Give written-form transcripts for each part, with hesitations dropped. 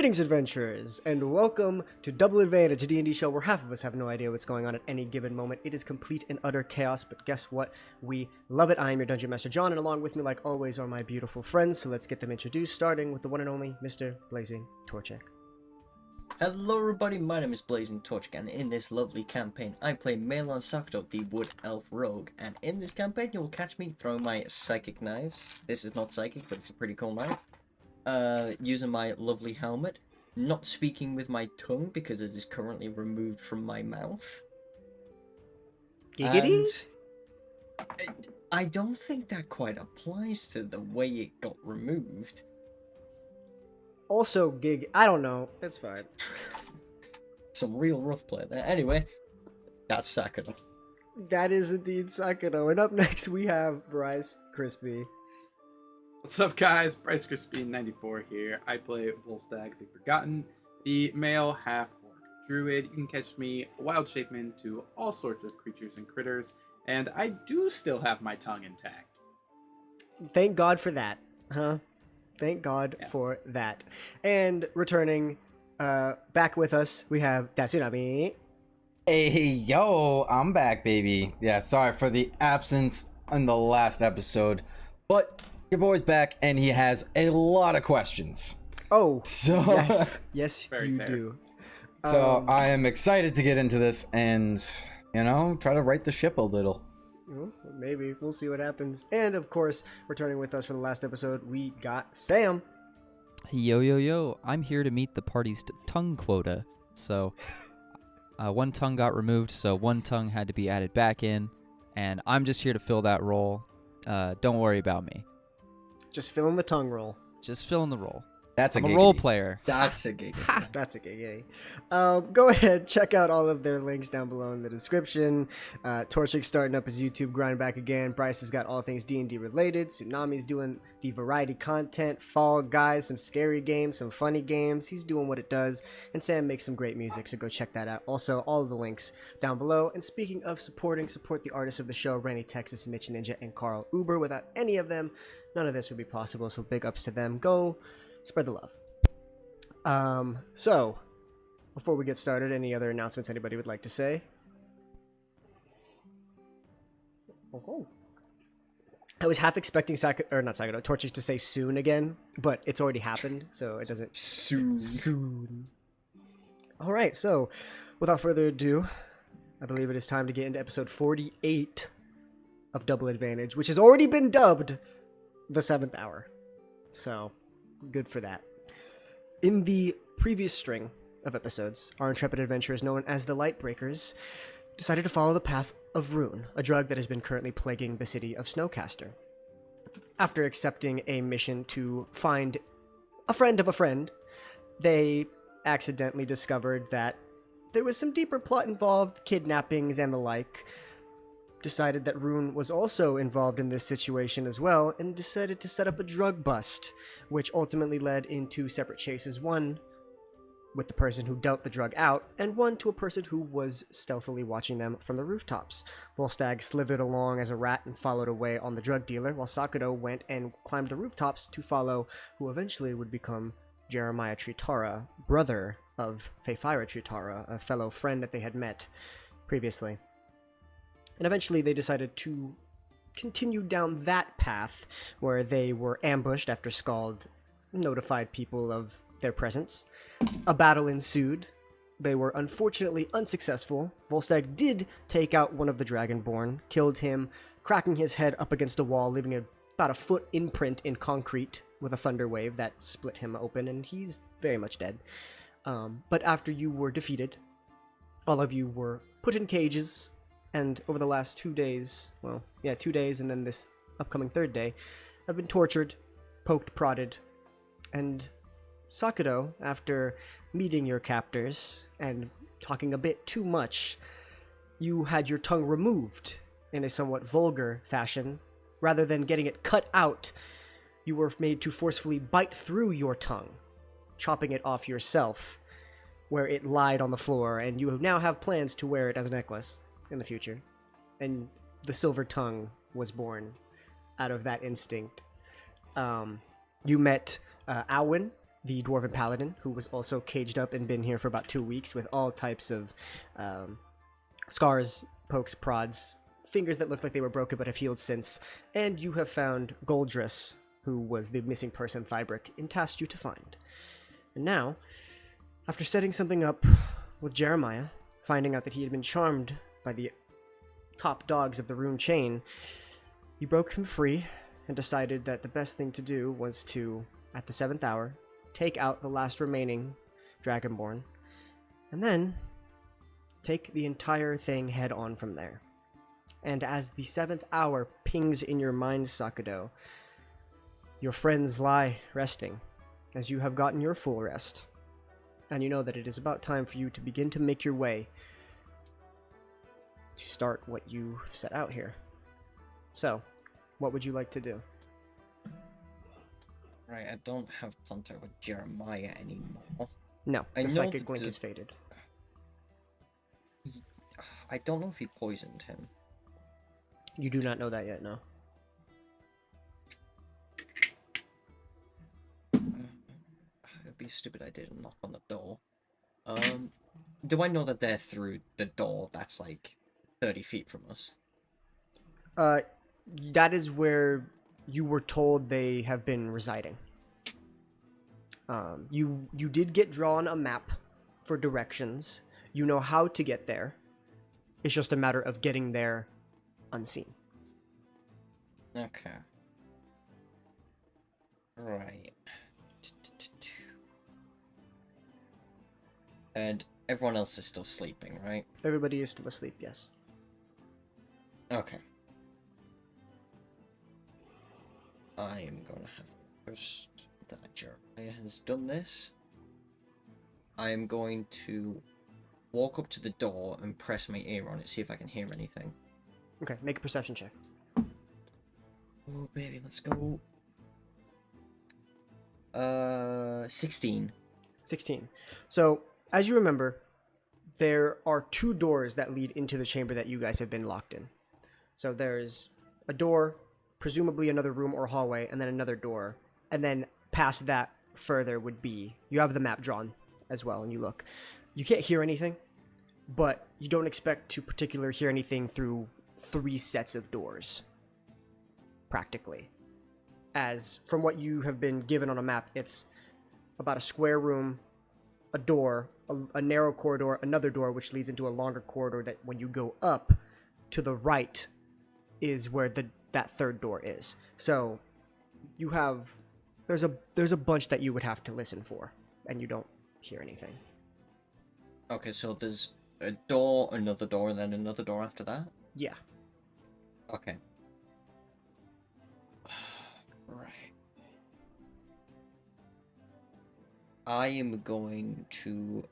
Greetings, adventurers, and welcome to Double Advantage, a D&D show where half of us have no idea what's going on at any given moment. It is complete and utter chaos, but guess what? We love it. I am your Dungeon Master, John, and along with me, like always, are my beautiful friends, so let's get them introduced, starting with the one and only Mr. Blazing Torchic. Hello everybody, my name is Blazing Torchic, and in this lovely campaign, I play Melon Sakuto, the Wood Elf Rogue, and in this campaign, you will catch me throwing my psychic knives. This is not psychic, but it's a pretty cool knife. Using my lovely helmet, not speaking with my tongue because it is currently removed from my mouth. Giggity? And I don't think that quite applies to the way it got removed. Also, I don't know. It's fine. Some real rough play there. Anyway, that's Sakuto. That is indeed Sakuto. And up next, we have BryceKrispie. What's up, guys? BryceKrispie 94 here. I play Volstagg the Forgotten, the male half-orc druid. You can catch me wild shapeman to all sorts of creatures and critters, and I do still have my tongue intact. Thank God for that, huh? Thank God for that. And returning back with us, we have Datsunami. Hey, yo, I'm back, baby. Yeah, sorry for the absence in the last episode, but your boy's back, and he has a lot of questions. Oh, so yes, Very you fair. do. So I am excited to get into this and, you know, try to right the ship a little. Well, maybe. We'll see what happens. And, of course, returning with us from the last episode, we got Sam. Yo, yo, yo. I'm here to meet the party's tongue quota. So, one tongue got removed, so one tongue had to be added back in. And I'm just here to fill that role. Don't worry about me. Just fill in the tongue roll. Just fill in the role. That's I'm a giggity. role player. That's a gig. That's a gay. Go ahead, check out all of their links down below in the description. Torchic's starting up his YouTube grind back again. Bryce has got all things D&D related. Tsunami's doing the variety content. Fall Guys, some scary games, some funny games. He's doing what it does. And Sam makes some great music, so go check that out. Also, all of the links down below. And speaking of support the artists of the show, Renny, Texas, Mitch Ninja, and Carl Uber. Without any of them, none of this would be possible, so big ups to them. Go spread the love. So, before we get started, any other announcements anybody would like to say? Oh. I was half expecting Torchic to say soon again, but it's already happened, so it doesn't... Soon. Alright, so, without further ado, I believe it is time to get into episode 48 of Double Advantage, which has already been dubbed the 7th hour. So, good for that. In the previous string of episodes, our intrepid adventurers known as the Lightbreakers decided to follow the path of Rune, a drug that has been currently plaguing the city of Snowcaster. After accepting a mission to find a friend of a friend, they accidentally discovered that there was some deeper plot involved, kidnappings and the like. Decided that Rune was also involved in this situation as well, and decided to set up a drug bust, which ultimately led into separate chases, one with the person who dealt the drug out, and one to a person who was stealthily watching them from the rooftops. Volstagg slithered along as a rat and followed away on the drug dealer, while Sakuto went and climbed the rooftops to follow who eventually would become Jeremiah Tritara, brother of Feyfira Tritara, a fellow friend that they had met previously. And eventually they decided to continue down that path, where they were ambushed after Skald notified people of their presence. A battle ensued. They were unfortunately unsuccessful. Volstagg did take out one of the Dragonborn, killed him, cracking his head up against a wall, leaving about a foot imprint in concrete with a thunder wave that split him open, and he's very much dead. But after you were defeated, all of you were put in cages, and over the last 2 days, 2 days and then this upcoming third day, have been tortured, poked, prodded, and Sakuto, after meeting your captors and talking a bit too much, you had your tongue removed in a somewhat vulgar fashion. Rather than getting it cut out, you were made to forcefully bite through your tongue, chopping it off yourself, where it lied on the floor, and you now have plans to wear it as a necklace in the future. And the silver tongue was born out of that instinct. You met Alwyn, the Dwarven Paladin, who was also caged up and been here for about 2 weeks with all types of scars, pokes, prods, fingers that look like they were broken but have healed since. And you have found Goldress, who was the missing person Fibric tasked you to find. And now, after setting something up with Jeremiah, finding out that he had been charmed by the top dogs of the rune chain, you broke him free and decided that the best thing to do was to, at the 7th hour, take out the last remaining Dragonborn, and then take the entire thing head on from there. And as the 7th hour pings in your mind, Sakado, your friends lie resting, as you have gotten your full rest, and you know that it is about time for you to begin to make your way to start what you set out here. So, what would you like to do? Right, I don't have contact with Jeremiah anymore. No, I the know psychic that link the- is faded. I don't know if he poisoned him. You do not know that yet, no. It'd be a stupid idea to knock on the door. Do I know that they're through the door that's like 30 feet from us? That is where you were told they have been residing. You did get drawn a map for directions. You know how to get there. It's just a matter of getting there unseen. Okay. Right. And everyone else is still sleeping, right? Everybody is still asleep, yes. Okay. I am gonna have first that Jeremiah has done this. I am going to walk up to the door and press my ear on it, see if I can hear anything. Okay, make a perception check. Oh baby, let's go. 16. 16. So, as you remember, there are 2 doors that lead into the chamber that you guys have been locked in. So there's a door, presumably another room or hallway, and then another door. And then past that further would be, you have the map drawn as well, and you look. You can't hear anything, but you don't expect to particularly hear anything through 3 sets of doors, practically. As from what you have been given on a map, it's about a square room, a door, a narrow corridor, another door which leads into a longer corridor that when you go up to the right is where that 3rd door is. So you have there's a bunch that you would have to listen for, and you don't hear anything. Okay, so there's a door, another door, and then another door after that? Yeah. Okay. Right. I am going to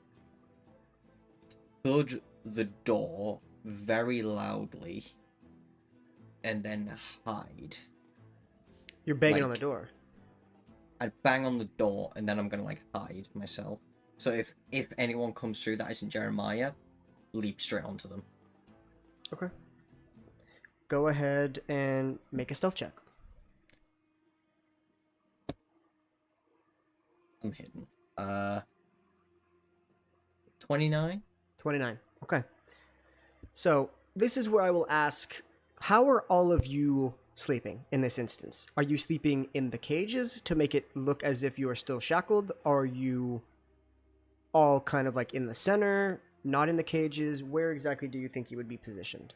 thud the door very loudly and then hide. You're banging on Like- the door. I'd bang on the door and then I'm gonna like hide myself. So if anyone comes through that isn't Jeremiah, leap straight onto them. Okay. Go ahead and make a stealth check. I'm hidden. 29? 29. Okay. So, this is where I will ask, how are all of you sleeping in this instance? Are you sleeping in the cages to make it look as if you are still shackled? Or are you all kind of like in the center, not in the cages? Where exactly do you think you would be positioned?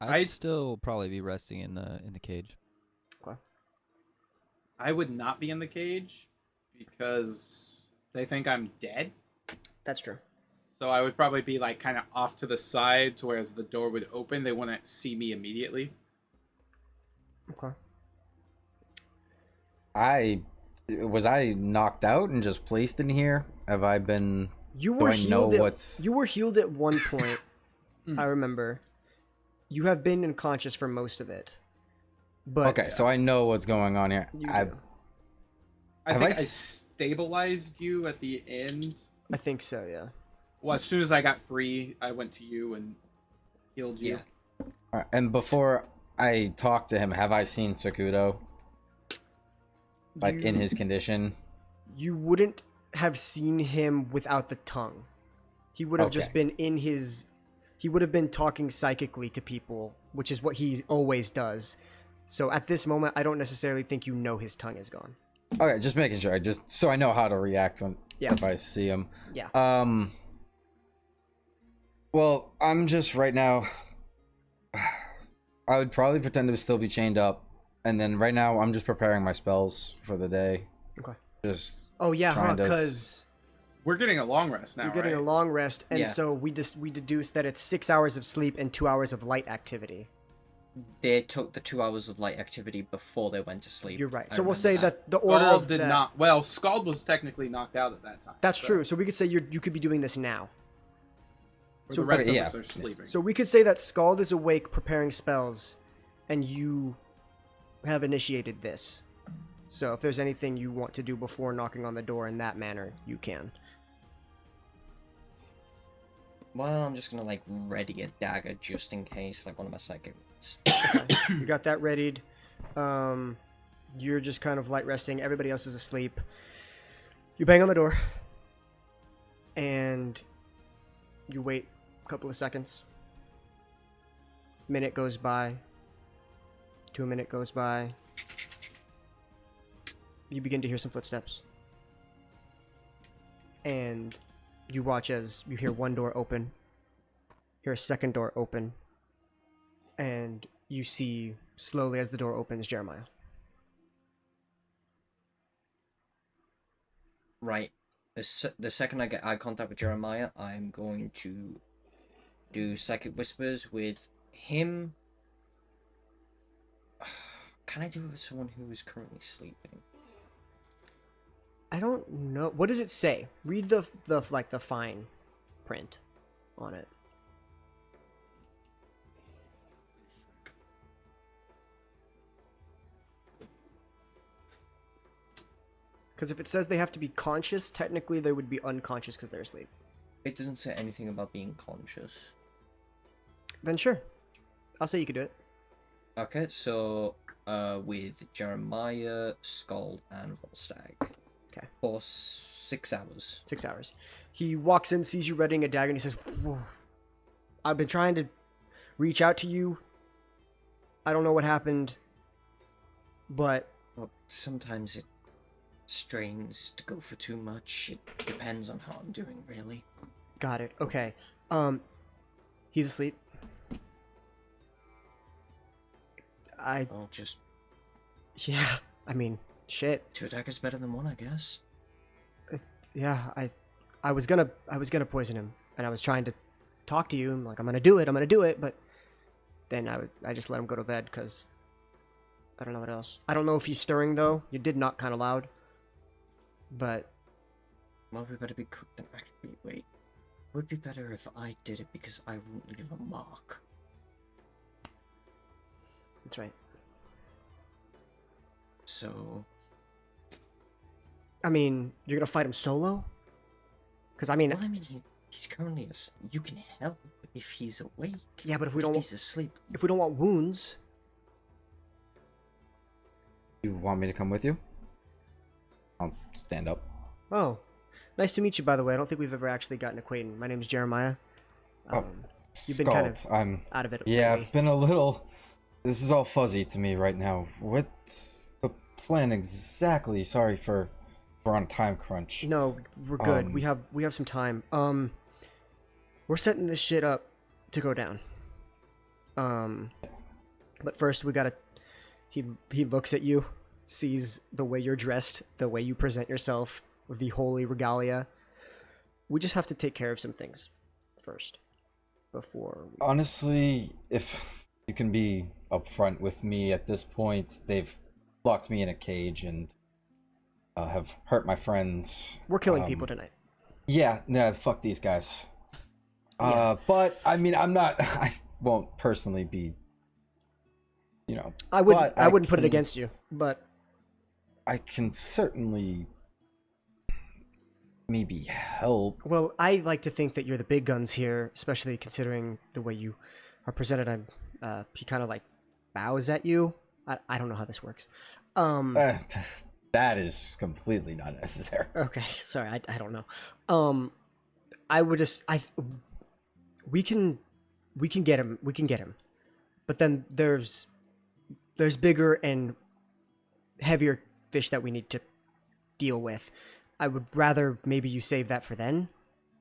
I'd still probably be resting in the cage. Okay. I would not be in the cage because they think I'm dead. That's true. So I would probably be like kind of off to the side, to whereas the door would open, they wouldn't see me immediately. Okay. Was I knocked out and just placed in here? Have I been? You Do were I know healed. what's? You were healed at one point. I remember. You have been unconscious for most of it. But Okay, so I know what's going on here. You I do. I Have think I I s- stabilized you at the end. I think so, yeah. Well, as soon as I got free, I went to you and healed you. Yeah. And before I talk to him, have I seen Sakudo? like in his condition. You wouldn't have seen him without the tongue. He would have just Okay. been in his... He would have been talking psychically to people, which is what he always does. So at this moment, I don't necessarily think you know his tongue is gone. Okay, just making sure. Just so I know how to react when if I see him. Yeah. Well, I'm just right now. I would probably pretend to still be chained up, and then right now I'm just preparing my spells for the day. Okay. Just Oh yeah, trying to- because We're getting a long rest now, you're getting right? a long rest, and Yeah. so we deduced that it's 6 hours of sleep and 2 hours of light activity. They took the 2 hours of light activity before they went to sleep. You're right. I So we'll remember say that the order Scald of did that... not. Well, Scald was technically knocked out at that time. That's so- true. So we could say you could be doing this now. Or So- the rest Okay, of us yeah. are sleeping. So we could say that Scald is awake preparing spells, and you have initiated this. So if there's anything you want to do before knocking on the door in that manner, you can. Well, I'm just gonna like ready a dagger just in case, like one of my psychic ones. You got that readied. You're just kind of light resting. Everybody else is asleep. You bang on the door, and you wait a couple of seconds. Minute goes by. 2 minute goes by. You begin to hear some footsteps. And you watch as you hear one door open, hear a second door open, and you see slowly as the door opens Jeremiah. Right. The second I get eye contact with Jeremiah, I'm going to do psychic whispers with him. Can I do it with someone who is currently sleeping? I don't know. What does it say? Read the fine print on it. Because if it says they have to be conscious, technically they would be unconscious because they're asleep. It doesn't say anything about being conscious. Then sure. I'll say you could do it. Okay, so with Jeremiah, Scald, and Volstagg. Okay. For 6 hours. 6 hours. He walks in, sees you readying a dagger, and he says, "Whoa. I've been trying to reach out to you. I don't know what happened, but Well, sometimes it strains to go for too much. It depends on how I'm doing, really. got it. Okay. He's asleep. I'll just Yeah, I mean, shit. 2 daggers better than 1, I guess. Yeah, I was gonna poison him, and I was trying to talk to you. I'm like, I'm gonna do it, but then I just let him go to bed because I don't know what else. I don't know if he's stirring though. You did knock kind of loud, but Well, we better be quick then. Actually, wait. Would be better if I did it because I won't leave a mark. that's right. So, I mean, you're gonna fight him solo? Because I mean, well, I mean, he's currently you can help if he's awake. yeah, but if we If don't he's asleep. want wounds, You want me to come with you? I'll stand up. oh, nice to meet you. By the way, I don't think we've ever actually gotten acquainted. My name is Jeremiah. Oh, You've been kind Scald, I'm out of it. yeah, lately. I've been a little. This is all fuzzy to me right now. What's the plan exactly? Sorry for we're on a time crunch. No, we're good. We have some time. We're setting this shit up to go down. But first we gotta. He looks at you, sees the way you're dressed, the way you present yourself with the holy regalia. We just have to take care of some things first, before. Honestly, if you can be upfront with me at this point, they've locked me in a cage and have hurt my friends. We're killing people tonight. Yeah, no, fuck these guys. Yeah. But I mean, I'm not. I won't personally be. You know, I wouldn't. but I wouldn't put it can- against you, but I can certainly maybe help. well, I like to think that you're the big guns here, especially considering the way you are presented. He kind of like bows at you. I don't know how this works. That is completely not necessary. Okay, sorry, I don't know. I would just we can get him, but then there's bigger and heavier fish that we need to deal with. I would rather maybe you save that for then,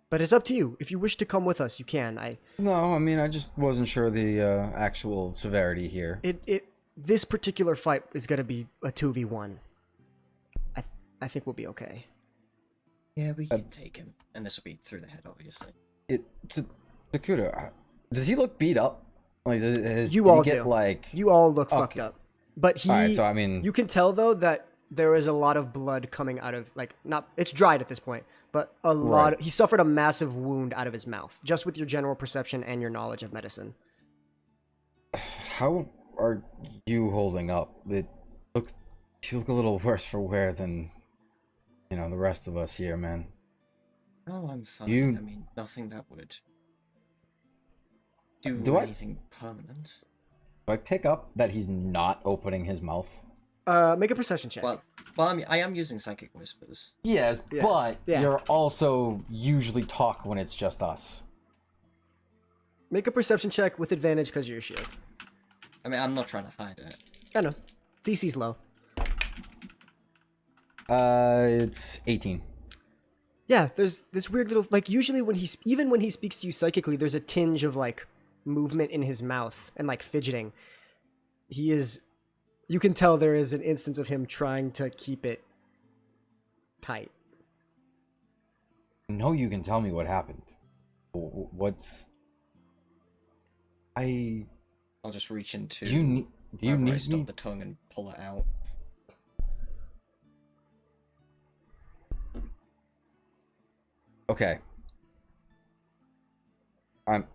but it's up to you. If you wish to come with us, you can. No, I mean, I just wasn't sure the actual severity here. This particular fight is gonna be a 2v1. I think we'll be okay. Yeah, we can take him. And this will be through the head, obviously. Takuda, does he look beat up? Like, You all do. You all look fucked up. But he... Alright, so I mean... You can tell, though, that there is a lot of blood coming out of... Like, not... It's dried at this point. But a lot... He suffered a massive wound out of his mouth. Just with your general perception and your knowledge of medicine. How are you holding up? You look a little worse for wear than... You know, the rest of us here, man. Oh, I'm fine. I mean, nothing that would do anything permanent. Do I pick up that he's not opening his mouth? Make a perception check. Well, I am using psychic whispers. Yes, but you're also usually talk when it's just us. Make a perception check with advantage because of your shield. I mean, I'm not trying to hide it. I know. DC's low. It's 18. Yeah, there's this weird little, like, usually when even when he speaks to you psychically, there's a tinge of, like, movement in his mouth and, like, fidgeting. You can tell there is an instance of him trying to keep it tight. I know you can tell me what happened. I'll just reach into... Do you need stop me? the tongue and pull it out. Okay. I'm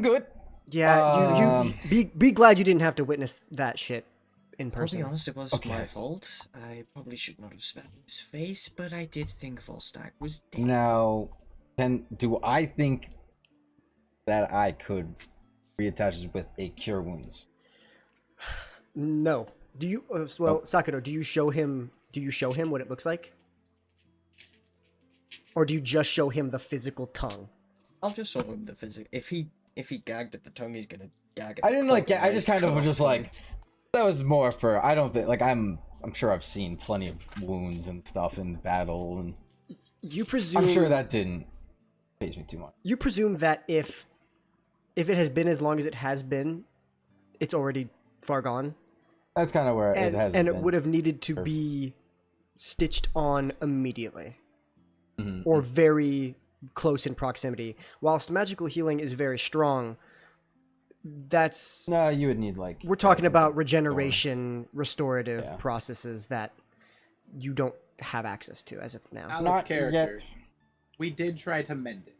good. Yeah, you be glad you didn't have to witness that shit in person. I'll be honest, it was my fault. I probably should not have spat in his face, but I did think Volstagg was dead. Now, do I think that I could reattach this with a cure wounds? No. Do you? Sakura, do you show him? Do you show him what it looks like? Or do you just show him the physical tongue? I'll just show him the physical. If he gagged at the tongue, he's gonna gag at I didn't like. I just kind of was off just like. That was more for. I don't think. Like I'm sure I've seen plenty of wounds and stuff in battle, and you presume. I'm sure that didn't faze me too much. You presume that if it has been as long as it has been, it's already far gone. That's kind of where it has. And it would have needed to be stitched on immediately. Mm-hmm. Or very close in proximity. Whilst magical healing is very strong, that's... No, you would need, like... We're talking about regeneration, restorative processes that you don't have access to as of now. Out Not of character. yet. We did try to mend it.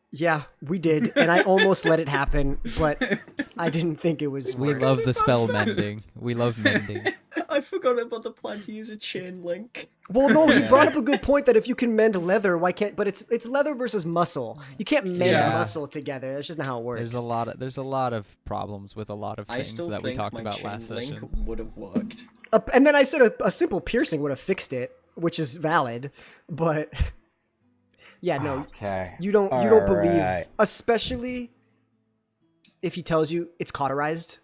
Yeah, we did, and I almost let it happen, but I didn't think it was... We love the spell mending. We love mending. I forgot about the plan to use a chain link. Well, no, he brought up a good point that if you can mend leather, why can't... But it's leather versus muscle. You can't mend muscle together. That's just not how it works. There's a lot of problems with a lot of things that we talked about last session. Would have worked. And then I said a simple piercing would have fixed it, which is valid, but... Yeah, no. Okay. You don't believe, especially if he tells you it's cauterized.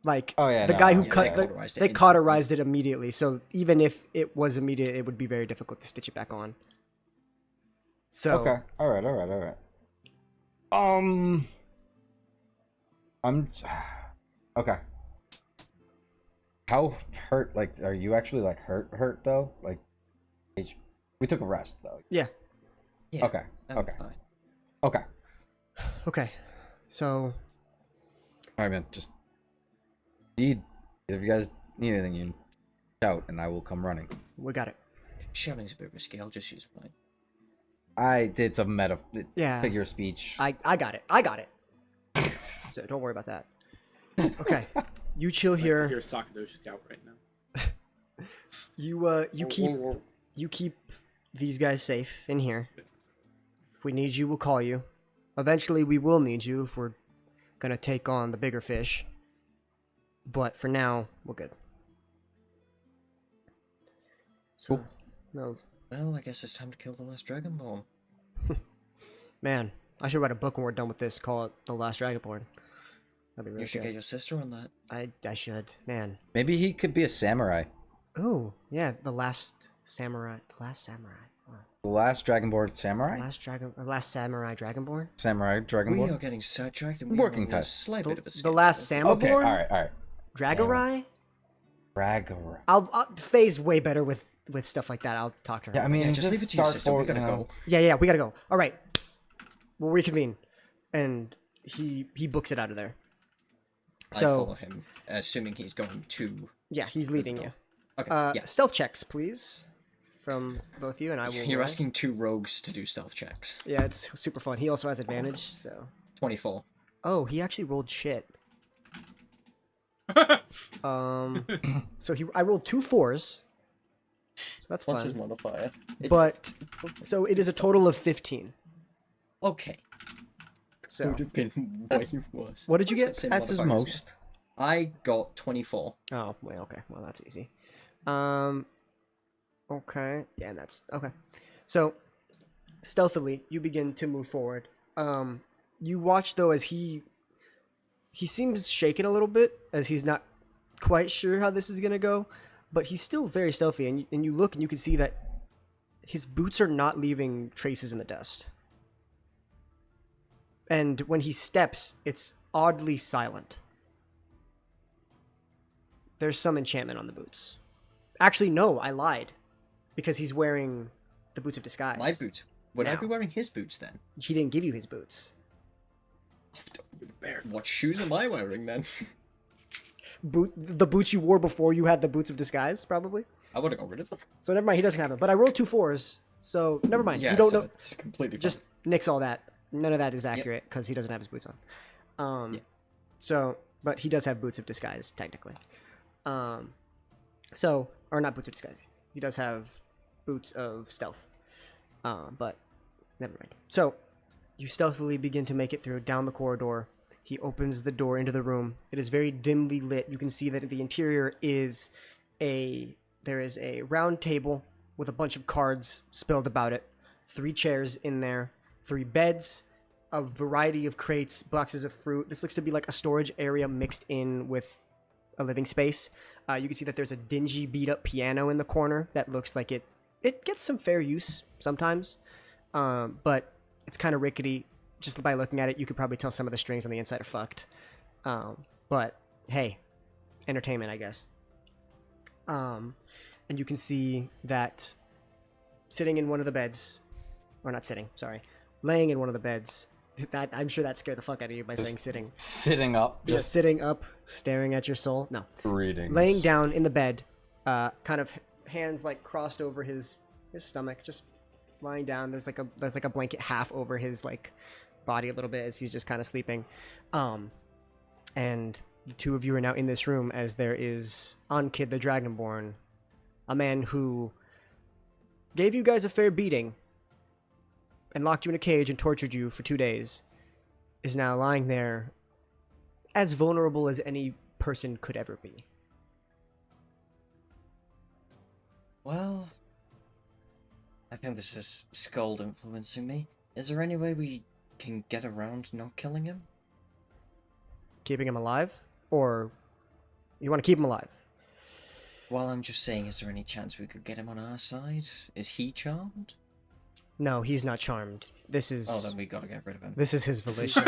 Like the guy who cut they cauterized it immediately. So even if it was immediate, it would be very difficult to stitch it back on. So okay. All right. I'm okay. How hurt? Like, are you actually like hurt though? Like, we took a rest though. Yeah. Okay. Okay. Fine. Okay. Okay. So. All right, man. Just if you guys need anything, you shout, and I will come running. We got it. Shouting's a bit risky. I'll just use mine. I did some Yeah. figure of speech. I got it. So don't worry about that. Okay. You chill here. You're Sakado's scout right now. You keep these guys safe in here. If we need you, we'll call you. Eventually, we will need you if we're gonna take on the bigger fish. But for now, we're good. So, Cool. no, Well, I guess it's time to kill the last Dragonborn. man, I should write a book when we're done with this. Call it The Last Dragonborn. That'd be really You should good. get your sister on that. I should, man. Maybe he could be a samurai. Oh, yeah, The Last Samurai. The Last Samurai. Wow. The last Dragonborn samurai? The Last Samurai Dragonborn? Samurai We Dragonborn? are getting sidetracked and we Working are on a time. slight bit of a The skip Last today. Samurai? Okay, alright. Dragarai? Dragonborn. I'll Faye's way better with stuff like that. I'll talk to her. Yeah, I mean, Yeah, just leave it to your start sister. We forward, gotta you know. go. Yeah, we gotta go. All right, we'll reconvene, and he books it out of there. I So follow him, assuming he's going to... yeah, he's leading you. Okay, yeah. Stealth checks, please, from both of you, and I will. You're roll. asking 2 rogues to do stealth checks. Yeah, it's super fun. He also has advantage, so. 24. Oh, he actually rolled shit. So I rolled 2 4s. So that's What's his fun. modifier? But so it is a total of 15. Okay. So Would have been way worse. what did you I was gonna get? say That's his modifiers. most. I got 24. Oh, wait, okay. Well, that's easy. Okay. Yeah, and that's okay. So, stealthily, you begin to move forward. You watch though as he seems shaken a little bit as he's not quite sure how this is gonna go, but he's still very stealthy. And you look and you can see that his boots are not leaving traces in the dust. And when he steps, it's oddly silent. There's some enchantment on the boots. Actually, no, I lied. Because he's wearing the boots of disguise. My boot. Would I Now. be wearing his boots then? He didn't give you his boots. What shoes am I wearing then? The boots you wore before you had the boots of disguise, probably. I would have got rid of them. So never mind, he doesn't have them. But I rolled 2 4s, so never mind. Yeah, you don't so know. it's completely fine. Just nix all that. None of that is accurate because he doesn't have his boots on. So, but he does have boots of disguise technically. So, or not boots of disguise. He does have boots of stealth. But never mind. So, you stealthily begin to make it through down the corridor. He opens the door into the room. It is very dimly lit. You can see that the interior is there is a round table with a bunch of cards spilled about it. 3 chairs in there, 3 beds, a variety of crates, boxes of fruit. This looks to be like a storage area mixed in with a living space. You can see that there's a dingy, beat-up piano in the corner that looks like it gets some fair use sometimes, but it's kind of rickety. Just by looking at it, you could probably tell some of the strings on the inside are fucked. But hey, entertainment, I guess. And you can see that sitting in one of the beds, or not sitting, sorry, laying in one of the beds. That I'm sure that scared the fuck out of you by saying sitting. Sitting up, Just just sitting up, staring at your soul. No, reading. laying down in the bed, kind of hands like crossed over his stomach, just lying down. There's like a blanket half over his like body a little bit as he's just kind of sleeping. And the 2 of you are now in this room as there is Ankid the Dragonborn, a man who gave you guys a fair beating and locked you in a cage and tortured you for 2 days, is now lying there as vulnerable as any person could ever be. Well, I think this is Skuld influencing me. Is there any way we can get around not killing him? Keeping him alive? Or you want to keep him alive? Well, I'm just saying, is there any chance we could get him on our side? Is he charmed? No, he's not charmed. This is Oh, then we gotta get rid of him. this is his volition.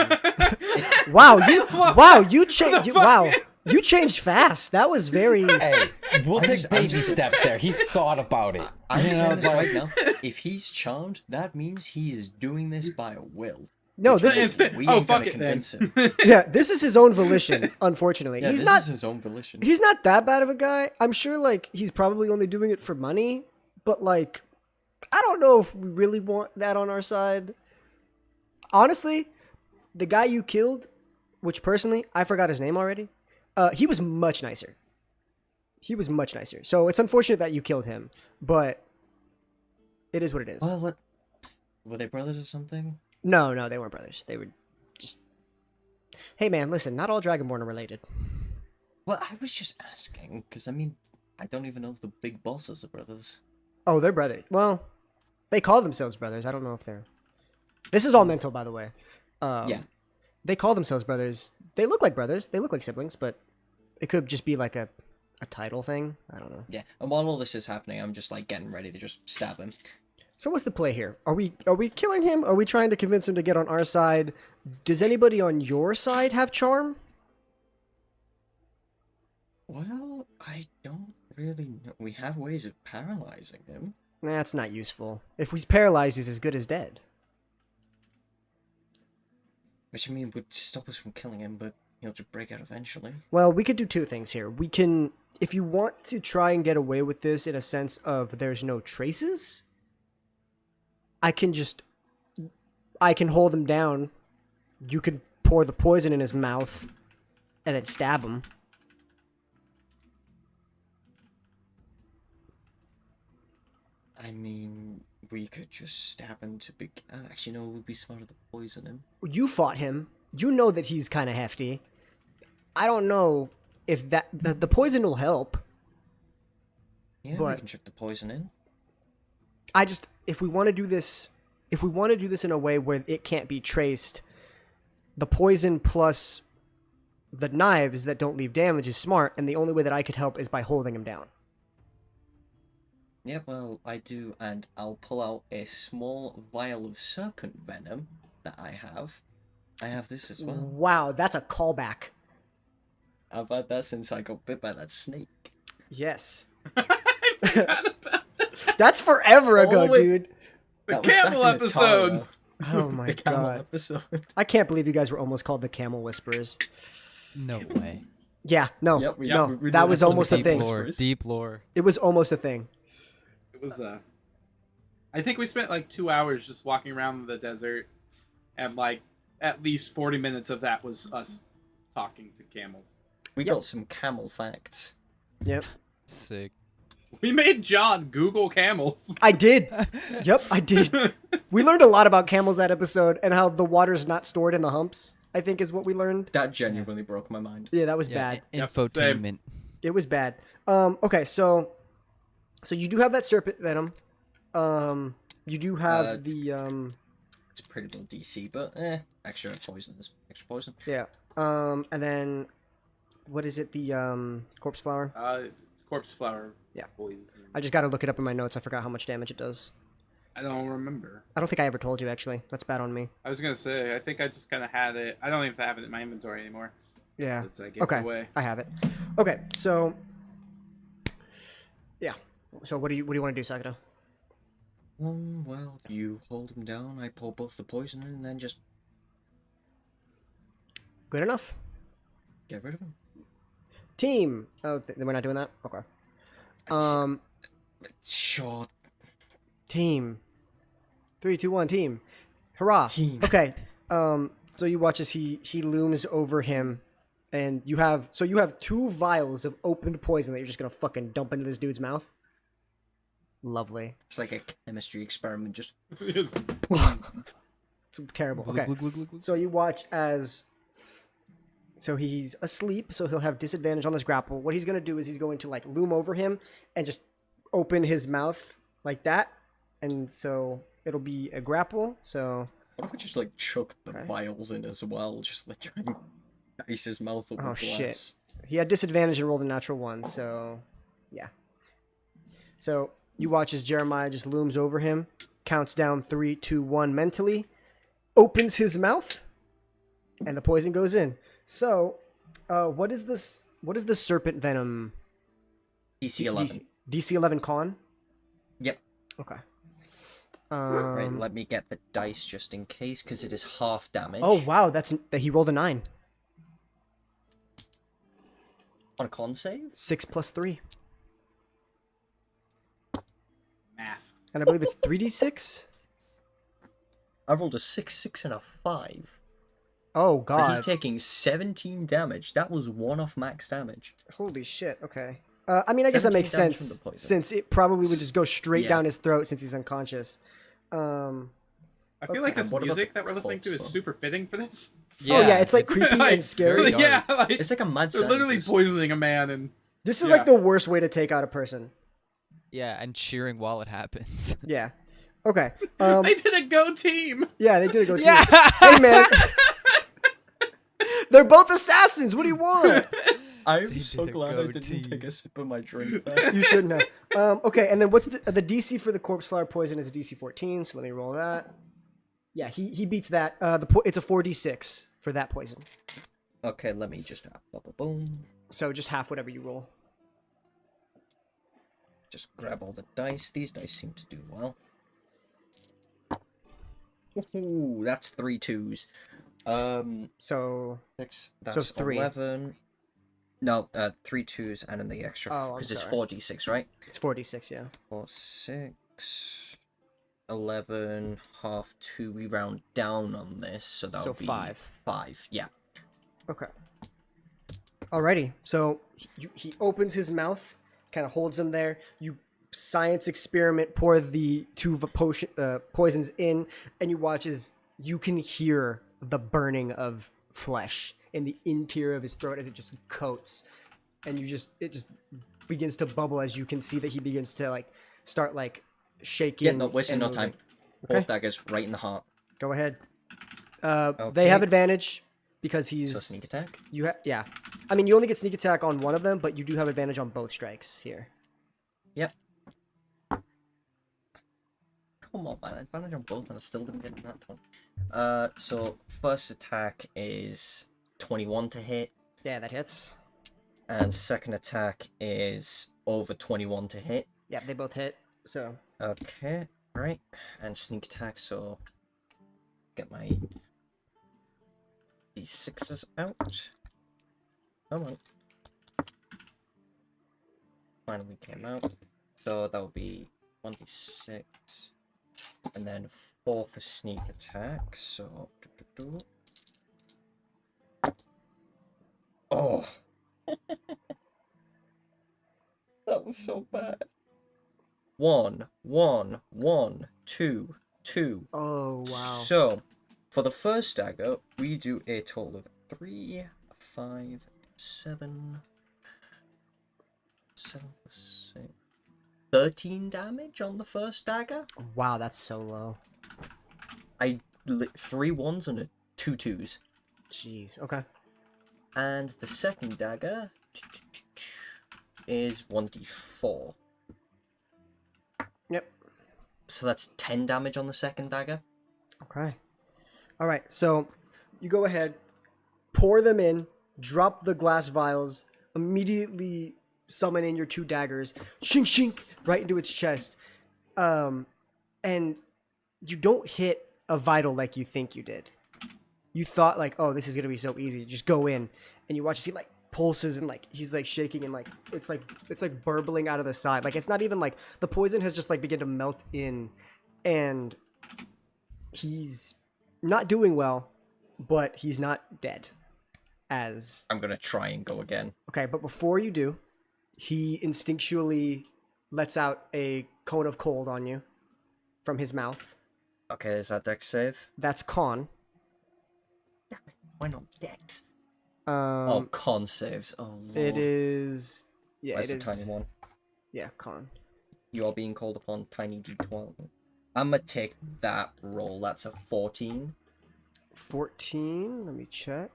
You changed fast. That was very Hey, we'll I'm take just- I'm baby just- steps there. He thought about it. I'm You know, saying this like- right now. If he's charmed, that means he is doing this by will. No, Which this means is we Oh, ain't fuck gonna it then. convince him. yeah, this is his own volition, unfortunately. Yeah, he's this not is his own volition. he's not that bad of a guy. I'm sure like he's probably only doing it for money, but like I don't know if we really want that on our side. Honestly, the guy you killed, which personally I forgot his name already, he was much nicer. He was much nicer. So it's unfortunate that you killed him, but it is what it is. Well, what? Were they brothers or something? No, they weren't brothers. They were just Hey man, listen, not all Dragonborn are related. Well, I was just asking, because, I mean, I don't even know if the big bosses are brothers. Oh, they're brothers. Well, they call themselves brothers. I don't know if they're... This is all mental, by the way. Yeah. They call themselves brothers. They look like brothers. They look like siblings, but it could just be like a title thing. I don't know. Yeah, and while all this is happening, I'm just, like, getting ready to just stab him. So what's the play here? Are we killing him? Are we trying to convince him to get on our side? Does anybody on your side have charm? Well, I don't really know. We have ways of paralyzing him. That's not useful. If he's paralyzed, he's as good as dead. Which, I mean, would stop us from killing him, but he'll just break out eventually. Well, we could do two things here. We can, if you want to try and get away with this in a sense of there's no traces, I can hold him down. You could pour the poison in his mouth and then stab him. I mean, we could just stab him to begin. Actually, no, it would be smarter to poison him. You fought him. You know that he's kind of hefty. I don't know if the poison will help. Yeah, But- we can chuck the poison in. If we want to do this in a way where it can't be traced, the poison plus the knives that don't leave damage is smart, and the only way that I could help is by holding him down. Yeah, well, I do, and I'll pull out a small vial of serpent venom that I have. I have this as well. Wow, that's a callback. I've had that since I got bit by that snake. Yes. I forgot about that. That's forever ago, wait. dude. The That was back camel in episode. Tara. Oh my The camel god. episode. I can't believe you guys were almost called the Camel Whisperers. No way. Yeah, no. Yep, we- no, we that did was some almost a deep thing. lore. Deep lore. It was almost a thing. It was I think we spent like 2 hours just walking around the desert, and like at least 40 minutes of that was us talking to camels. We Yep. got some camel facts. Yep. Sick. We made John Google camels. I did. Yep, I did. We learned a lot about camels that episode and how the water's not stored in the humps, I think is what we learned. That genuinely broke my mind. Yeah, that was Yeah, bad. Yep, infotainment. It was bad. Okay, so you do have that serpent venom. You do have Uh, the It's a pretty low DC, but extra poison is extra poison. yeah. And then what is it? The corpse flower. Corpse flower. Yeah. Poison. I just got to look it up in my notes. I forgot how much damage it does. I don't remember. I don't think I ever told you actually. That's bad on me. I was gonna say, I think I just kind of had it. I don't even have it in my inventory anymore. Yeah. It's like Okay. away. I have it. Okay, so yeah. So what do you want to do, Sakato? Well, you hold him down, I pour both the poison in, and then just Good enough. get rid of him. Team. Oh, we're not doing that. Okay. Sure. Team. 3, 2, 1. Team. Hurrah. Team. Okay. So you watch as he looms over him, and you have 2 vials of opened poison that you're just gonna fucking dump into this dude's mouth. Lovely. It's like a chemistry experiment, just It's terrible. Okay. Glug, glug, glug, glug. So you watch as. So he's asleep, so he'll have disadvantage on this grapple. What he's gonna do is he's going to like loom over him and just open his mouth like that, and so it'll be a grapple. So what if we just like chuck the Okay. vials in as well, just like try and ice his mouth up Oh, with shit. glass. he had disadvantage and rolled a natural 1. So yeah. So you watch as Jeremiah just looms over him, counts down 3, 2, 1 mentally, opens his mouth, and the poison goes in. So, what is this? What is the serpent venom? DC 11. DC 11 con. Yep. Okay. Right, let me get the dice just in case, because it is half damage. Oh wow, he rolled a 9. On a con save? 6 plus 3, Math. and I believe it's 3d6. I rolled a 6, 6, and a 5. Oh So god. he's taking 17 damage. That was one off max damage. Holy shit. Okay. I mean, I guess that 17 makes damage from sense the poison. since it probably would just go straight Yeah. down his throat since he's unconscious. I feel like and this what about music the that we're listening to is corpse, super fitting for this. Oh yeah, it's like it's creepy like, and scary. dark. Yeah, like It's like a mad they're literally scientist. poisoning a man and This is Yeah. like the worst way to take out a person. Yeah, and cheering while it happens. Yeah. Okay. they did a go team. Yeah, they did a go team. Yeah. Hey man, they're both assassins. What do you want? I'm They so did a glad I didn't goatee. take a sip of my drink there. You shouldn't have. Okay, and then what's the DC for the corpse flower poison is a DC 14. So let me roll that. Yeah, he beats that. It's a 4d6 for that poison. Okay, let me just boom. So just half whatever you roll. Just grab all the dice. These dice seem to do well. Ooh, that's 3 2s. So 6. That's 3. 11. No, 3 2s and then the extra Oh, I'm because it's sorry. 4d6, right? it's 4d6. Yeah. 4 6 11 half 2. We round down on this, so that'll be 5. 5. Yeah. Okay. Alrighty. So he opens his mouth, kind of holds them there. You science experiment, pour the 2 poisons in, and you watch as you can hear the burning of flesh in the interior of his throat as it just coats, and it just begins to bubble as you can see that he begins to start shaking. Yeah, no, wasting and no moving. time. Okay. Both daggers right in the heart. Go ahead. They Okay. have advantage because he's So sneak attack. yeah. I mean, you only get sneak attack on one of them, but you do have advantage on both strikes here. Yep. Come on, man. Advantage on both, and I still didn't get that one. So first attack is 21 to hit, Yeah, that hits. and second attack is over 21 to hit. Yeah, they both hit. So Okay, right. And sneak attack, so get my d6s out. Come on. Finally came out. So that would be 1d6. And then 4 for sneak attack, so... Oh! That was so bad. 1, 1, 1, 2, 2. oh wow. So, for the first dagger, we do a total of 3, 5, 7, 7, 6, 13 damage on the first dagger. Wow, that's so low. I lit 3 1s and 2 2s. Jeez. Okay. And the second dagger is 1d4. Yep. So that's 10 damage on the second dagger. Okay. All right. So you go ahead, pour them in, drop the glass vials, immediately summon in your 2 daggers, shink shink right into its chest, and you don't hit a vital like you think you did. You thought oh, this is gonna be so easy. You just go in and you watch as he pulses and he's shaking and it's burbling out of the side. It's not even the poison has just begun to melt in, and he's not doing well, but he's not dead. As I'm gonna try and go again. okay, but before you do, he instinctually lets out a cone of cold on you from his mouth. Okay, is that dex save? That's con. Why not dex? Oh, Um, con saves. Oh, Lord. it is. Yeah, Where's it the is. tiny one? Yeah, con. You are being called upon, tiny d12. I'm gonna take that roll. That's a 14. 14. Let me check.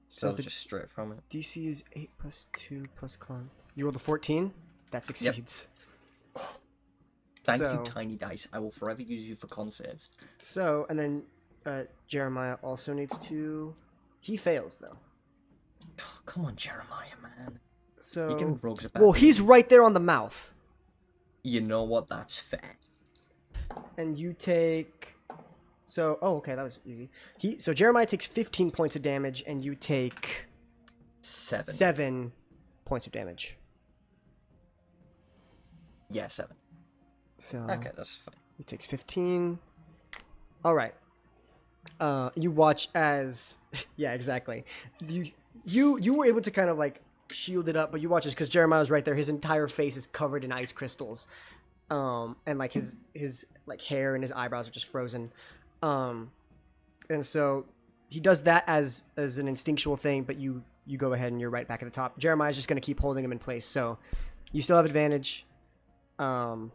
So the just straight from it. DC is 8 plus 2 plus con. You rolled a 14. That succeeds. Thank So- you, tiny dice. I will forever use you for con saves. So, and then Jeremiah also needs to. He fails though. Oh, come on, Jeremiah, man. So. You're giving rogues a bad Well, name. he's right there on the mouth. You know what? That's fair. And you take. So, oh, okay, that was easy. So Jeremiah takes 15 points of damage, and you take 7. 7 points of damage. Yeah, 7. So Okay, that's fine. he takes 15. All right. You watch as yeah, exactly. You were able to kind of shield it up, but you watch this because Jeremiah's right there. His entire face is covered in ice crystals, and like his like hair and his eyebrows are just frozen, and so he does that as an instinctual thing, but you go ahead and you're right back at the top. Jeremiah's just gonna keep holding him in place, so you still have advantage. So.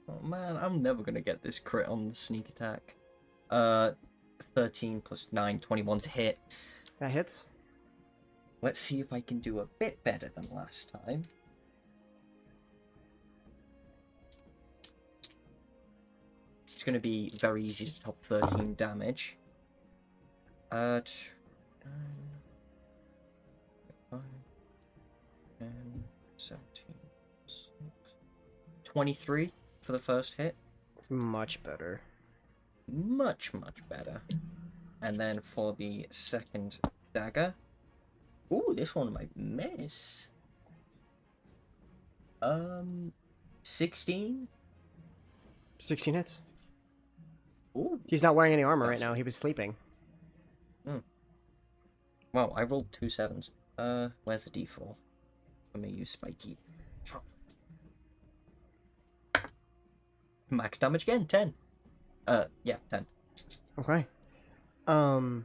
Oh man, I'm never gonna get this crit on the sneak attack. 13 plus 9, 21 to hit. That hits. Let's see if I can do a bit better than last time. It's gonna be very easy to top 13 damage. 9, 5, 10, 17, 6, 23 for the first hit. Much better. Much better. And then for the second dagger. Ooh, this one might miss. 16? 16 hits. Ooh. He's not wearing any armor right That's- now. He was sleeping. Wow, I rolled 2 7s. Where's the d4? Let me use spiky. Max damage again, 10. Yeah, 10. Okay. You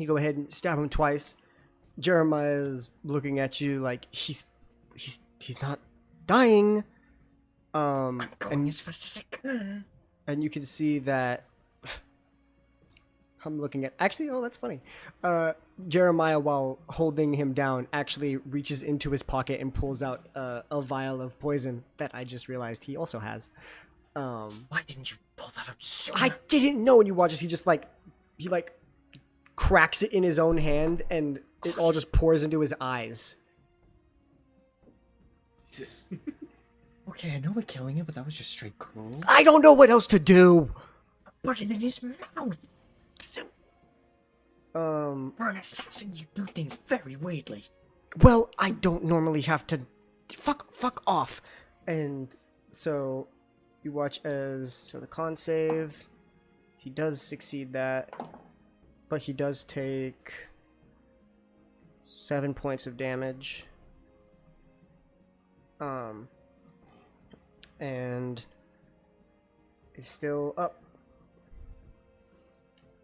go ahead and stab him twice. Jeremiah's looking at you like he's not dying. Going as fast as I can. And you can see that I'm looking at actually, oh, that's funny. Jeremiah, while holding him down, actually reaches into his pocket and pulls out a vial of poison that I just realized he also has. Why didn't you pull that out sooner? I didn't know when you watch this. He cracks it in his own hand and it all just pours into his eyes. Jesus. Okay, I know we're killing him, but that was just straight cruel. I don't know what else to do. Put it in his mouth. For an assassin, you do things very weirdly. Well, I don't normally have to. Fuck off. And so you watch as the con save. He does succeed that, but he does take 7 points of damage. And is still up.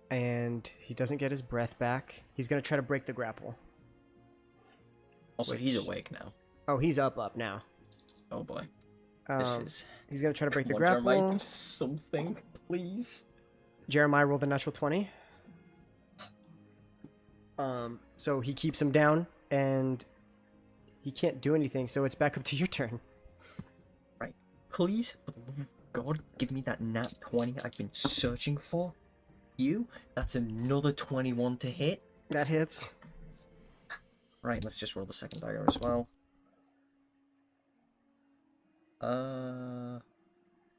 And he doesn't get his breath back. He's gonna try to break the grapple. Also, he's awake now. Oh, he's up now. Oh boy. This is... He's gonna try to break the Come on, Jeremiah, grapple. do something, please. Jeremiah rolled a natural 20. So he keeps him down, and he can't do anything, so it's back up to your turn. Right. Please, for the love of God, give me that nat 20 I've been searching for. You? That's another 21 to hit. That hits. Right, let's just roll the second dagger as well.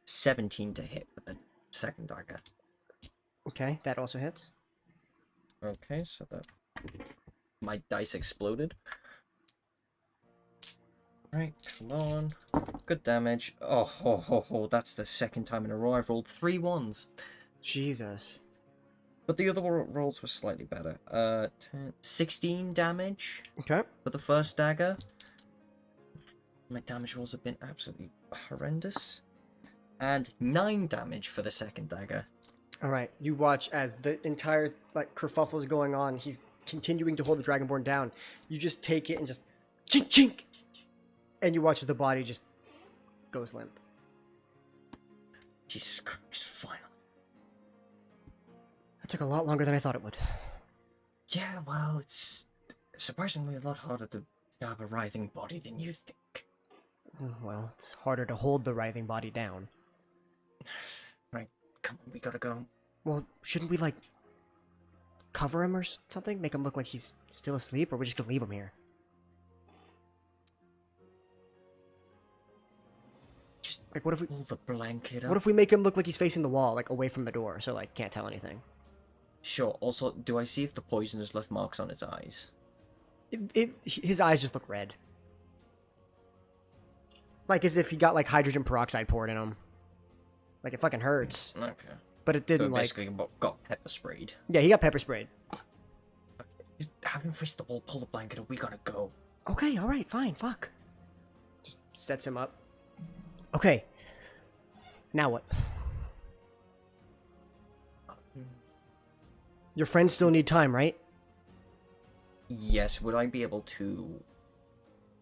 17 to hit for the second dagger. Okay, that also hits. Okay, so that... My dice exploded. Right, come on. Good damage. Oh, that's the second time in a row I've rolled 3 1s. Jesus. But the other rolls were slightly better. 16 damage Okay. for the first dagger. My damage rolls have been absolutely horrendous. And 9 damage for the second dagger. Alright, you watch as the entire, kerfuffle is going on. He's continuing to hold the Dragonborn down. You just take it and just chink chink! And you watch as the body just goes limp. Jesus Christ, finally. That took a lot longer than I thought it would. Yeah, well, it's surprisingly a lot harder to stab a writhing body than you think. Well, it's harder to hold the writhing body down. Right, come on, we gotta go. Well, shouldn't we, cover him or something? Make him look like he's still asleep, or we're just gonna leave him here? Just What if we... pull the blanket up. What if we make him look like he's facing the wall, away from the door, so, can't tell anything? Sure, also, do I see if the poison has left marks on its eyes? His eyes just look red. As if he got, hydrogen peroxide poured in him. It fucking hurts. Okay. But it So didn't, basically got pepper sprayed. Yeah, he got pepper sprayed. Okay. Just have him face the wall, pull the blanket up, we gotta go. Okay, alright, fine, fuck. Just sets him up. Okay. Now what? Your friends still need time, right? Yes, would I be able to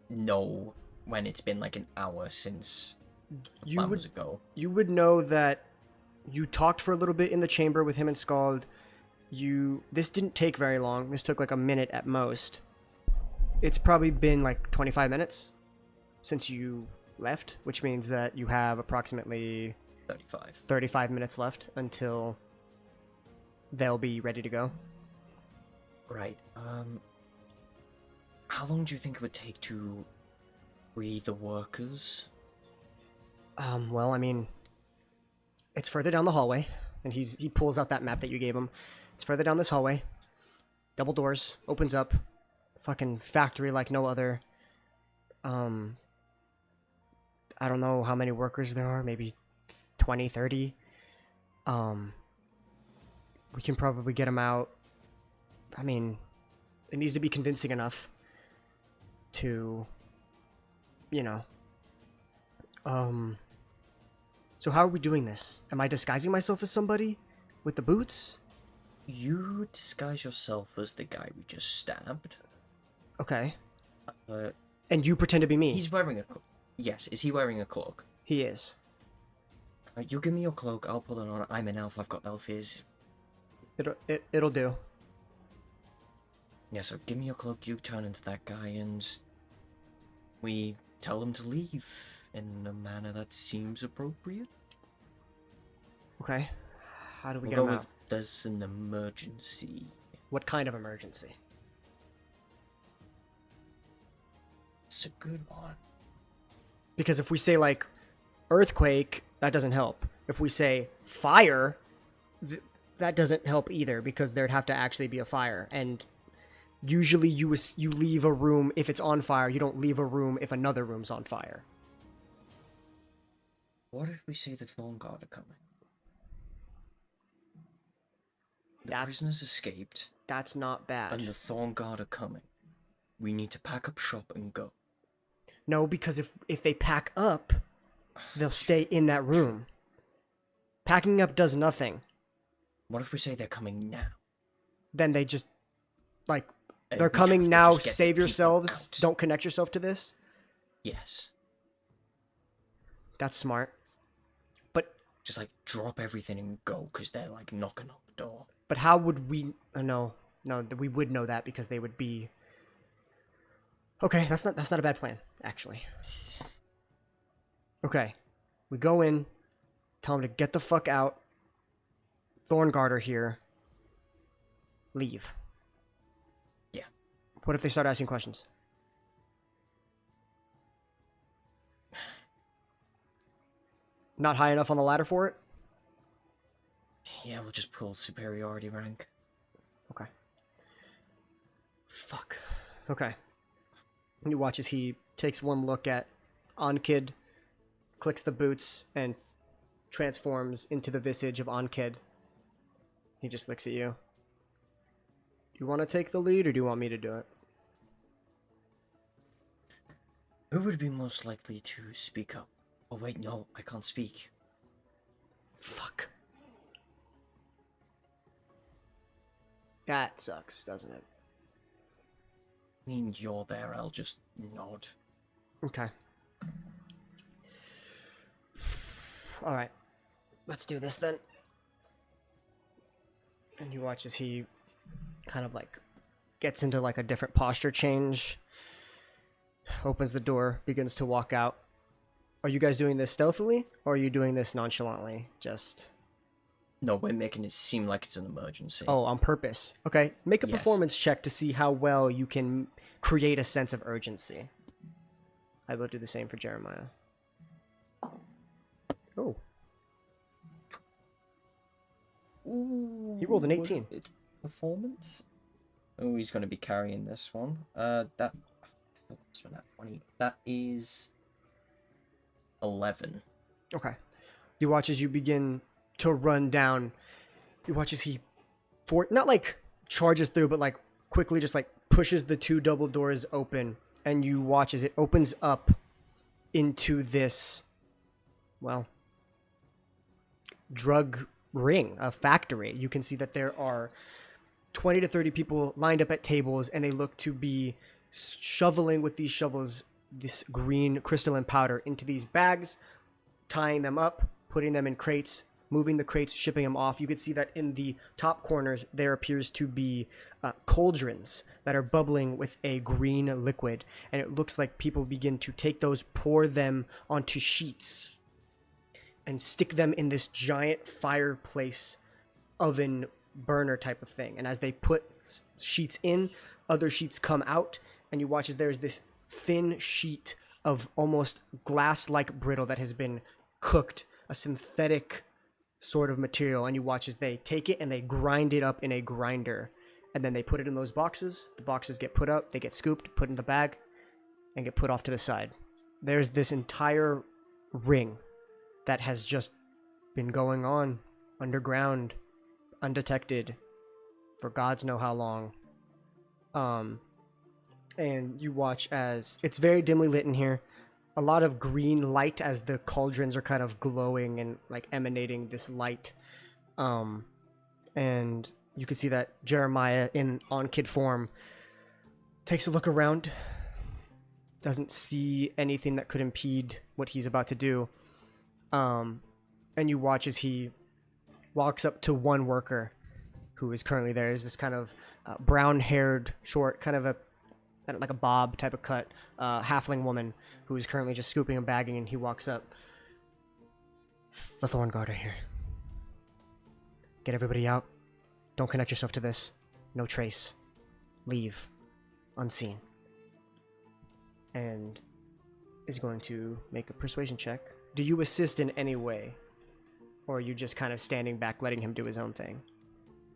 know when it's been like an hour since the plan was ago? You would know that you talked for a little bit in the chamber with him and Scald. This didn't take very long. This took like a minute at most. It's probably been like 25 minutes since you left, which means that you have approximately 35 minutes left until they'll be ready to go. Right. How long do you think it would take to free the workers? Well, I mean, it's further down the hallway, and he pulls out that map that you gave him. It's further down this hallway. Double doors, opens up. Fucking factory like no other. I don't know how many workers there are, maybe 20, 30. We can probably get them out. I mean, it needs to be convincing enough to, you know. So how are we doing this? Am I disguising myself as somebody with the boots? You disguise yourself as the guy we just stabbed. Okay. Uh, And you pretend to be me? He's wearing a cloak. Yes, is he wearing a cloak? He is. You give me your cloak, I'll put it on. I'm an elf, I've got elf ears. It'll do. Yeah, so give me your cloak, you turn into that guy, and we tell him to leave in a manner that seems appropriate. Okay. How do we We'll get go him with out? there's an emergency. What kind of emergency? It's a good one. Because if we say, like, earthquake, that doesn't help. If we say fire, that doesn't help either, because there'd have to actually be a fire. And usually you leave a room if it's on fire. You don't leave a room if another room's on fire. What if we say the Thorn Guard are coming? The That's- prisoners escaped, That's not bad. and the Thorn Guard are coming. We need to pack up shop and go. No, because if they pack up, they'll stay in that room. Packing up does nothing. What if we say they're coming now? Then they just, like, And they're we coming have to now, just get the save people yourselves, out? don't connect yourself to this. Yes. That's smart. But Just like drop everything and go, because they're like knocking on the door. But how would we... no, we would know that because they would be... Okay, that's not a bad plan, actually. Okay, we go in, tell them to get the fuck out. Thornguard are here. Leave. Yeah. What if they start asking questions? Not high enough on the ladder for it? Yeah, we'll just pull superiority rank. Okay. Fuck. Okay. You watch as he takes one look at Onkid, clicks the boots, and transforms into the visage of Onkid. He just looks at you. You want to take the lead, or do you want me to do it? Who would be most likely to speak up? Oh wait, no, I can't speak. Fuck. That sucks, doesn't it? I mean, you're there, I'll just nod. Okay. Alright. Let's do this then. And you watch as he kind of like gets into like a different posture change. Opens the door, begins to walk out. Are you guys doing this stealthily, or are you doing this nonchalantly? Just... No, we're making it seem like it's an emergency. Oh, on purpose. Okay, make a Yes. performance check to see how well you can create a sense of urgency. I will do the same for Jeremiah. Oh, Ooh, he rolled an 18. Performance? Oh, he's going to be carrying this one. That... This one at 20. That is... 11. Okay. You watch as you begin to run down. You watch as he, not like charges through, but like quickly just like pushes the two double doors open, and you watch as it opens up into this, well, drug ring, a factory. You can see that there are 20 to 30 people lined up at tables, and they look to be shoveling with these shovels this green crystalline powder into these bags, tying them up, putting them in crates, moving the crates, shipping them off. You can see that in the top corners there appears to be cauldrons that are bubbling with a green liquid, and it looks like people begin to take those, pour them onto sheets, and stick them in this giant fireplace oven burner type of thing. And as they put sheets in, other sheets come out, and you watch as there's this thin sheet of almost glass-like brittle that has been cooked, a synthetic sort of material, and you watch as they take it and they grind it up in a grinder, and then they put it in those boxes. The boxes get put up, they get scooped, put in the bag, and get put off to the side. There's this entire ring that has just been going on underground, undetected, for gods know how long. And you watch as it's very dimly lit in here. A lot of green light as the cauldrons are kind of glowing and like emanating this light. And you can see that Jeremiah on kid form takes a look around, doesn't see anything that could impede what he's about to do. And you watch as he walks up to one worker who is currently there. Is this kind of brown-haired, short, kind of like a bob type of cut halfling woman who is currently just scooping and bagging, and he walks up. The Thorn Guard are here. Get everybody out. Don't connect yourself to this. No trace. Leave. Unseen. And is going to make a persuasion check. Do you assist in any way? Or are you just kind of standing back, letting him do his own thing?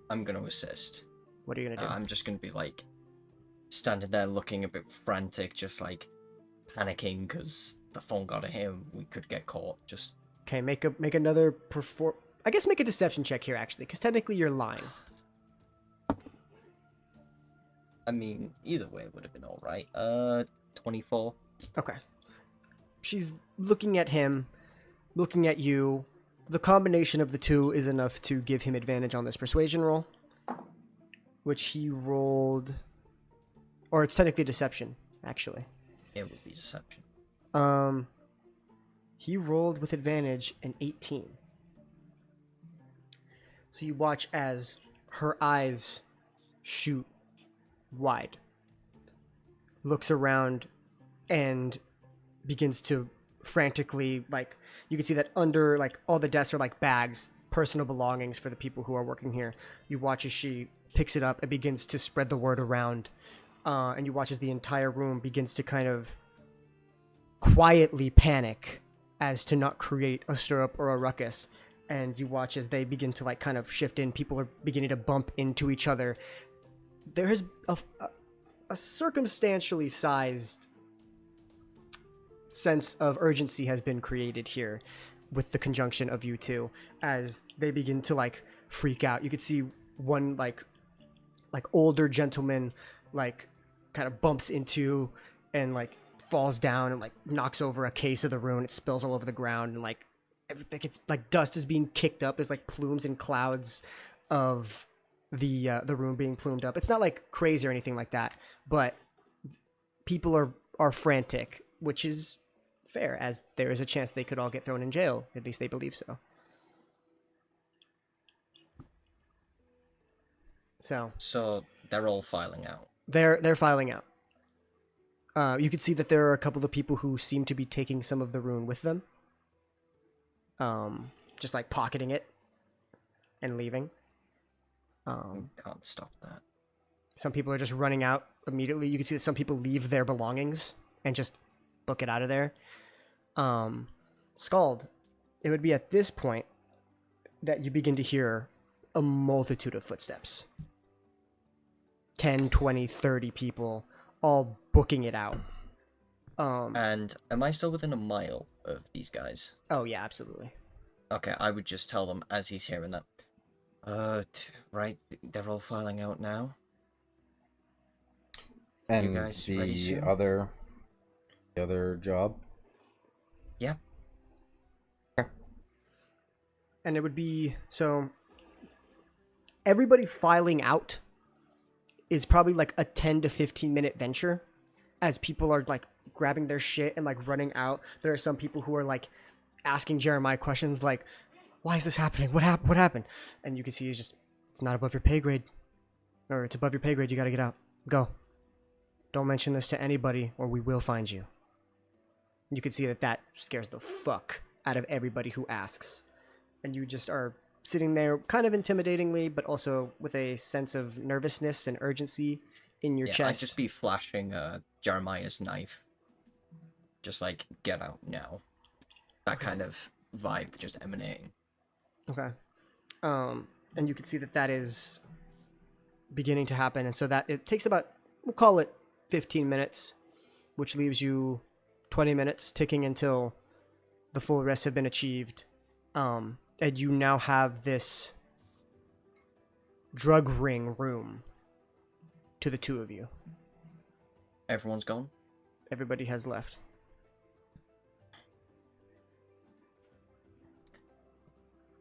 I'm going to assist. What are you going to do? I'm just going to be like standing there looking a bit frantic, just like panicking because the phone got to him. We could get caught. Just okay. Make another I guess make a deception check here, actually, because technically you're lying. I mean, either way it would have been all right. 24. Okay. She's looking at him, looking at you. The combination of the two is enough to give him advantage on this persuasion roll, which he rolled, or it's technically deception, actually. It would be deception. He rolled with advantage an 18. So you watch as her eyes shoot wide, looks around, and begins to frantically, like, you can see that under, like, all the desks are like bags, personal belongings for the people who are working here. You watch as she picks it up and begins to spread the word around, and you watch as the entire room begins to kind of quietly panic as to not create a stir-up or a ruckus. And you watch as they begin to, like, kind of shift in. People are beginning to bump into each other. There is a circumstantially sized sense of urgency has been created here with the conjunction of you two as they begin to, like, freak out. You could see one, like older gentleman, like, kind of bumps into and, like, falls down and, like, knocks over a case of the rune. It spills all over the ground, and, like, everything, it's like dust is being kicked up. There's, like, plumes and clouds of the room being plumed up. It's not, like, crazy or anything like that, but people are frantic, which is fair, as there is a chance they could all get thrown in jail. At least they believe so. So they're all filing out. They're filing out. You can see that there are a couple of people who seem to be taking some of the rune with them. Just, like, pocketing it and leaving. Can't stop that. Some people are just running out immediately. You can see that some people leave their belongings and just book it out of there. Scald, it would be at this point that you begin to hear a multitude of footsteps. 10, 20, 30 people all booking it out. And am I still within a mile of these guys? Oh, yeah, absolutely. Okay, I would just tell them as he's hearing that. Right, they're all filing out now. And You guys ready the soon? other job? Yeah. And it would be so everybody filing out is probably like a 10 to 15 minute venture as people are like grabbing their shit and like running out. There are some people who are like asking Jeremiah questions like, why is this happening? What happened? And you can see it's not above your pay grade. Or it's above your pay grade, you gotta get out. Go. Don't mention this to anybody or we will find you. You can see that scares the fuck out of everybody who asks. And you just are sitting there kind of intimidatingly, but also with a sense of nervousness and urgency in your chest. I'd just be flashing Jeremiah's knife. Just like, get out now. That kind of vibe just emanating. Okay. And you can see that is beginning to happen. And so that it takes about, we'll call it 15 minutes, which leaves you 20 minutes ticking until the full rest have been achieved. And you now have this drug ring room to the two of you. Everyone's gone? Everybody has left.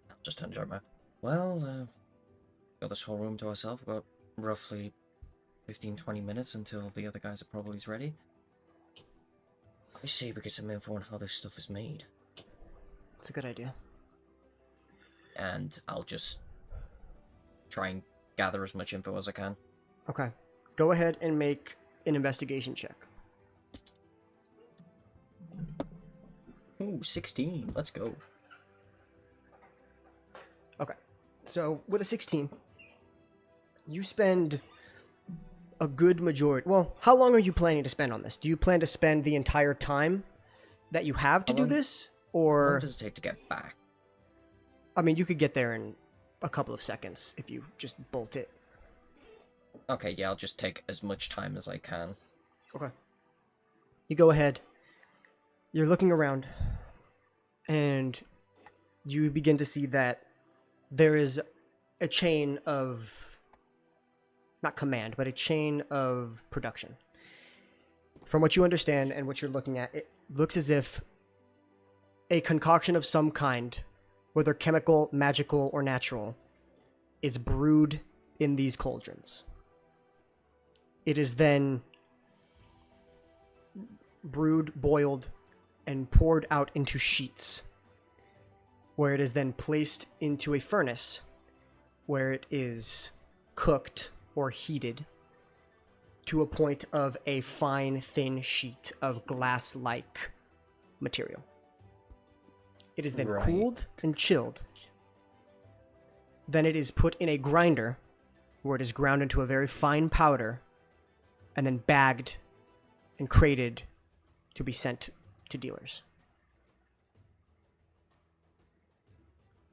I'll just turn to Jeremiah. Well, got this whole room to ourselves. We've got roughly 15-20 minutes until the other guys are probably ready. Let me see if we get some info on how this stuff is made. It's a good idea. And I'll just try and gather as much info as I can. Okay. Go ahead and make an investigation check. Ooh, 16. Let's go. Okay. So, with a 16, you spend a good majority... Well, how long are you planning to spend on this? Do you plan to spend the entire time that you have to do this? How Or... long does it take to get back? I mean, you could get there in a couple of seconds if you just bolt it. Okay, yeah, I'll just take as much time as I can. Okay. You go ahead. You're looking around. And you begin to see that there is a chain of... Not command, but a chain of production. From what you understand and what you're looking at, it looks as if a concoction of some kind, whether chemical, magical, or natural, is brewed in these cauldrons. It is then brewed, boiled, and poured out into sheets, where it is then placed into a furnace, where it is cooked or heated to a point of a fine, thin sheet of glass-like material. It is then Right. cooled and chilled. Then it is put in a grinder, where it is ground into a very fine powder, and then bagged and crated to be sent to dealers.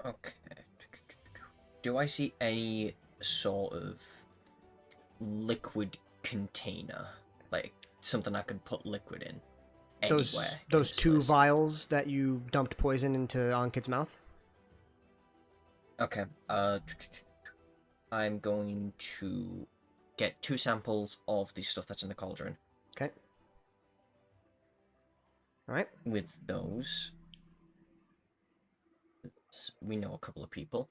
Okay. Do I see any sort of liquid container? Like, something I could put liquid in? Those Anywhere. in those this two place? vials that you dumped poison into Ankit's mouth? Okay, I'm going to get 2 samples of the stuff that's in the cauldron. Okay. Alright. With those, we know a couple of people.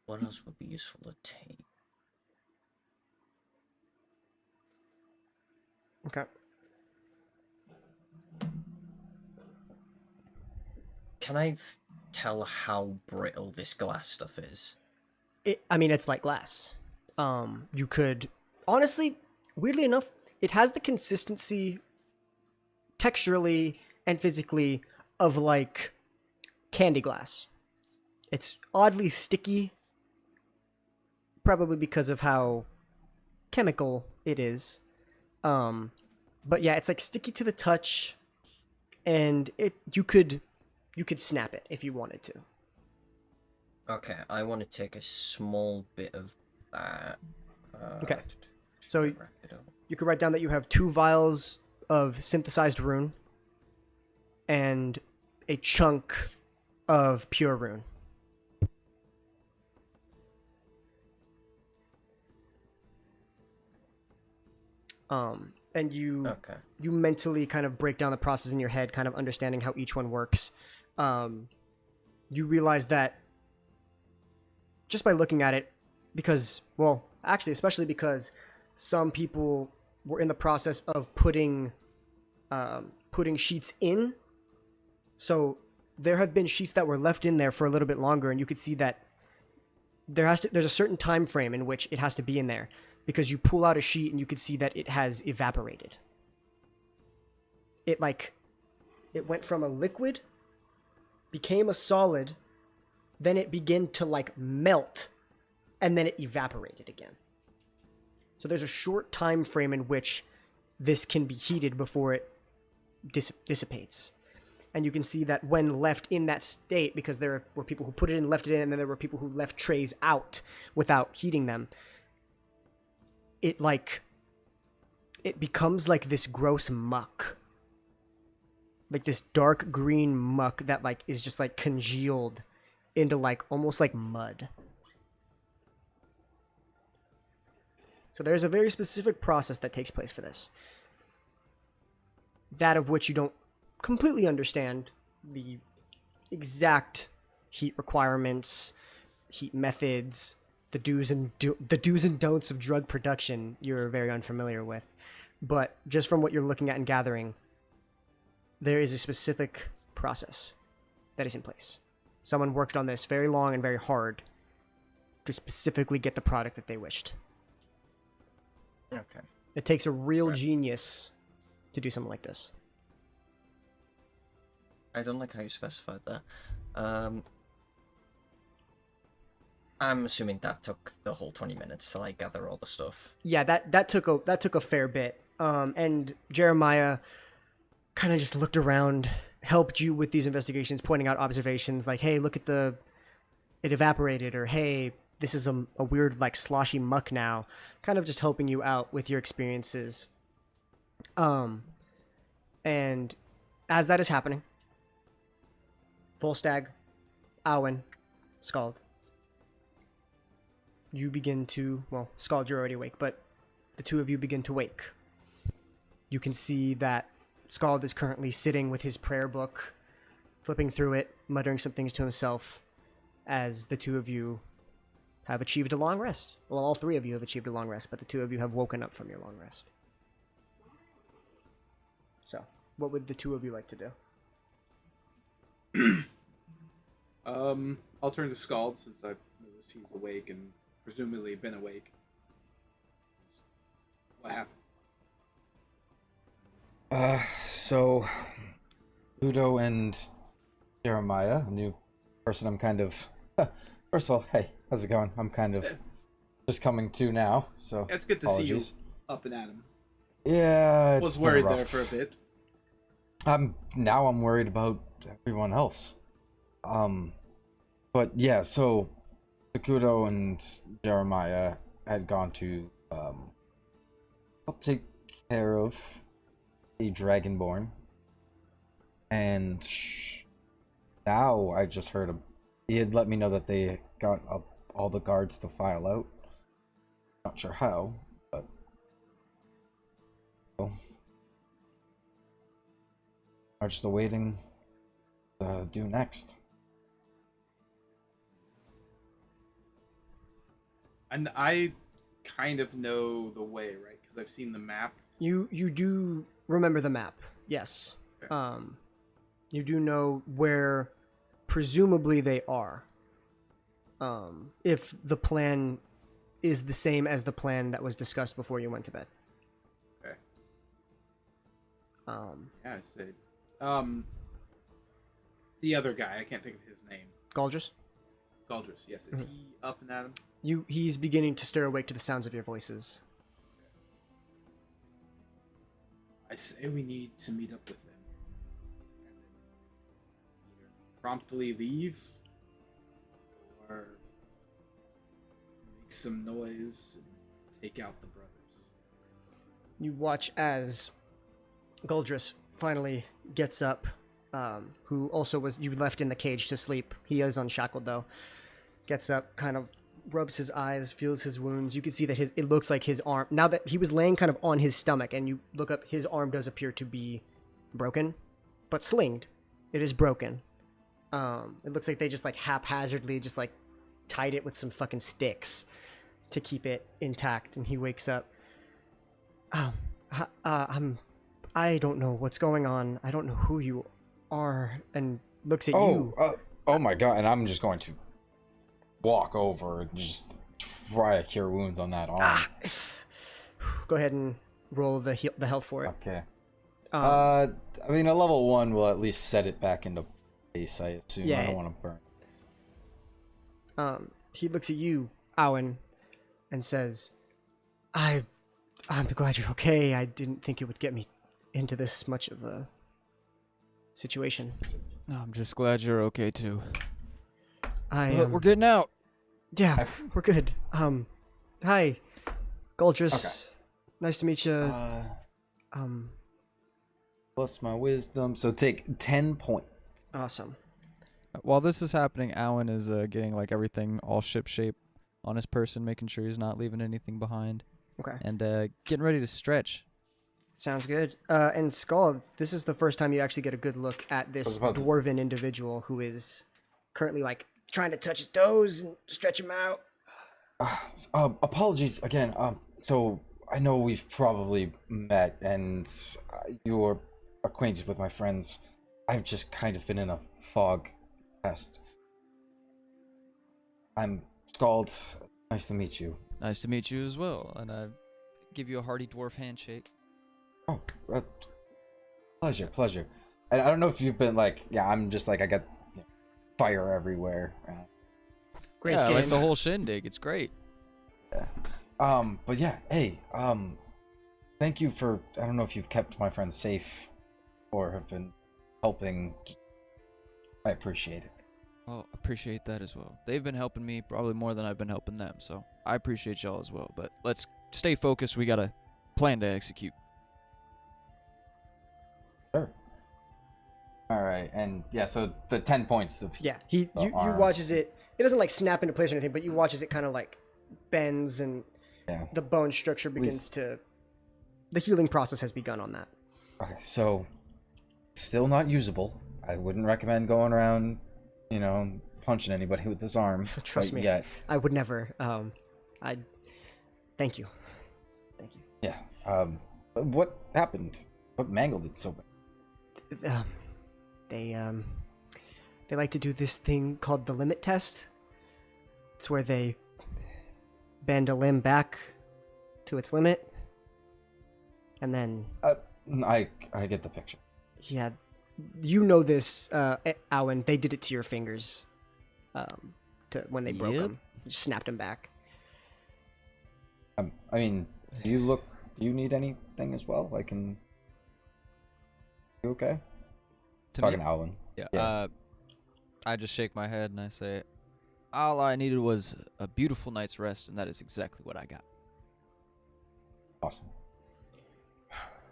What else would be useful to take? Okay. Can I tell how brittle this glass stuff is? I mean, it's like glass. You could... Honestly, weirdly enough, it has the consistency, texturally and physically, of, like, candy glass. It's oddly sticky, probably because of how chemical it is. But yeah, it's, like, sticky to the touch, and you could snap it if you wanted to. Okay, I want to take a small bit of that. Okay. So you could write down that you have 2 vials of synthesized rune and a chunk of pure rune. and you mentally kind of break down the process in your head, kind of understanding how each one works. You realize that just by looking at it, because, well, actually, especially because some people were in the process of putting sheets in. So there have been sheets that were left in there for a little bit longer, and you could see that there's a certain time frame in which it has to be in there, because you pull out a sheet and you could see that it has evaporated. It went from a liquid, became a solid, then it began to melt, and then it evaporated again. So there's a short time frame in which this can be heated before it dissipates. And you can see that when left in that state, because there were people who put it in, left it in, and then there were people who left trays out without heating them, it becomes like this gross muck. Like this dark green muck that is just congealed into almost like mud. So there's a very specific process that takes place for this. That of which you don't completely understand the exact heat requirements, heat methods, the do's and don'ts of drug production you're very unfamiliar with. But just from what you're looking at and gathering, there is a specific process that is in place. Someone worked on this very long and very hard to specifically get the product that they wished. Okay. It takes a real genius to do something like this. I don't like how you specified that. I'm assuming that took the whole 20 minutes to gather all the stuff. Yeah, that took a fair bit. And Jeremiah kind of just looked around, helped you with these investigations, pointing out observations like, hey, look at it evaporated, or hey, this is a weird sloshy muck now, kind of just helping you out with your experiences. And as that is happening, Volstagg, Owen, Scald, you begin to, well, Scald, you're already awake, but the two of you begin to wake. You can see that Scald is currently sitting with his prayer book, flipping through it, muttering some things to himself, as the two of you have achieved a long rest. Well, all three of you have achieved a long rest, but the two of you have woken up from your long rest. So, what would the two of you like to do? I'll turn to Scald since I've noticed he's awake and presumably been awake. What happened? So Udo and Jeremiah, a new person I'm kind of first of all, hey, how's it going? I'm kind of just coming to now, so It's good to apologies. see you up and at him. Yeah, Was worried there for a bit. I'm worried about everyone else. But yeah, so Sakudo and Jeremiah had gone to I'll take care of the Dragonborn, and now I just heard he had let me know that they got all the guards to file out. Not sure how, but so I'm just awaiting to do next. And I kind of know the way, right? Because I've seen the map. You do remember the map, yes. Okay. You do know where presumably they are. If the plan is the same as the plan that was discussed before you went to bed. Okay. Yeah, I said. The other guy, I can't think of his name. Galdrus? Galdrus, yes. Is he up and at him? He's beginning to stir awake to the sounds of your voices. I say we need to meet up with them. And then either promptly leave or make some noise and take out the brothers. You watch as Galdrus finally gets up, who also was you left in the cage to sleep. He is unshackled though. Gets up, kind of rubs his eyes, feels his wounds. You can see that it looks like his arm, now that he was laying kind of on his stomach, and you look up, his arm does appear to be broken, but slinged. It is broken. It looks like they just like haphazardly just like tied it with some fucking sticks to keep it intact. And he wakes up. I don't know what's going on. I don't know who you are. And looks at you. Oh my god! And I'm just going to walk over and just try to cure wounds on that arm. Go ahead and roll the health for it. Okay. I mean, a level 1 will at least set it back into place, I assume. Yeah. I don't want to burn. He looks at you, Owen, and says, I'm glad you're okay. I didn't think it would get me into this much of a situation. No, I'm just glad you're okay too. We're getting out. Yeah, we're good. Hi, Goldress. Okay. Nice to meet you. Plus my wisdom. So take 10 points. Awesome. While this is happening, Alan is getting like everything all ship shape on his person, making sure he's not leaving anything behind. Okay. And getting ready to stretch. Sounds good. And Skull, this is the first time you actually get a good look at this dwarven individual who is currently like trying to touch his toes and stretch him out. Apologies again. So I know we've probably met and you're acquainted with my friends. I've just kind of been in a fog past. I'm Scald. Nice to meet you. Nice to meet you as well. And I give you a hearty dwarf handshake. Oh, pleasure. And I don't know if you've been like, I'm just like, I got fire everywhere. Great I game. like the whole shindig. It's great. Yeah. But yeah, hey, thank you for, I don't know if you've kept my friends safe or have been helping. I appreciate it. Well, appreciate that as well. They've been helping me probably more than I've been helping them, so I appreciate y'all as well. But let's stay focused. We got a plan to execute. Sure. All right, and yeah, so the 10 points of you watches it. It doesn't like snap into place or anything, but you watch as it kind of like bends and the bone structure begins to. The healing process has begun on that. Okay, so still not usable. I wouldn't recommend going around, punching anybody with this arm. Trust me, yet. I would never. Thank you. Yeah. What happened? What mangled it so bad? They like to do this thing called the limit test. It's where they bend a limb back to its limit, and then I get the picture. Yeah, you know this, Owen. They did it to your fingers, when they broke them. You just snapped them back. I mean, do you need anything as well? You okay? Talking to Alan. Yeah. I just shake my head and I say, all I needed was a beautiful night's rest, and that is exactly what I got. Awesome.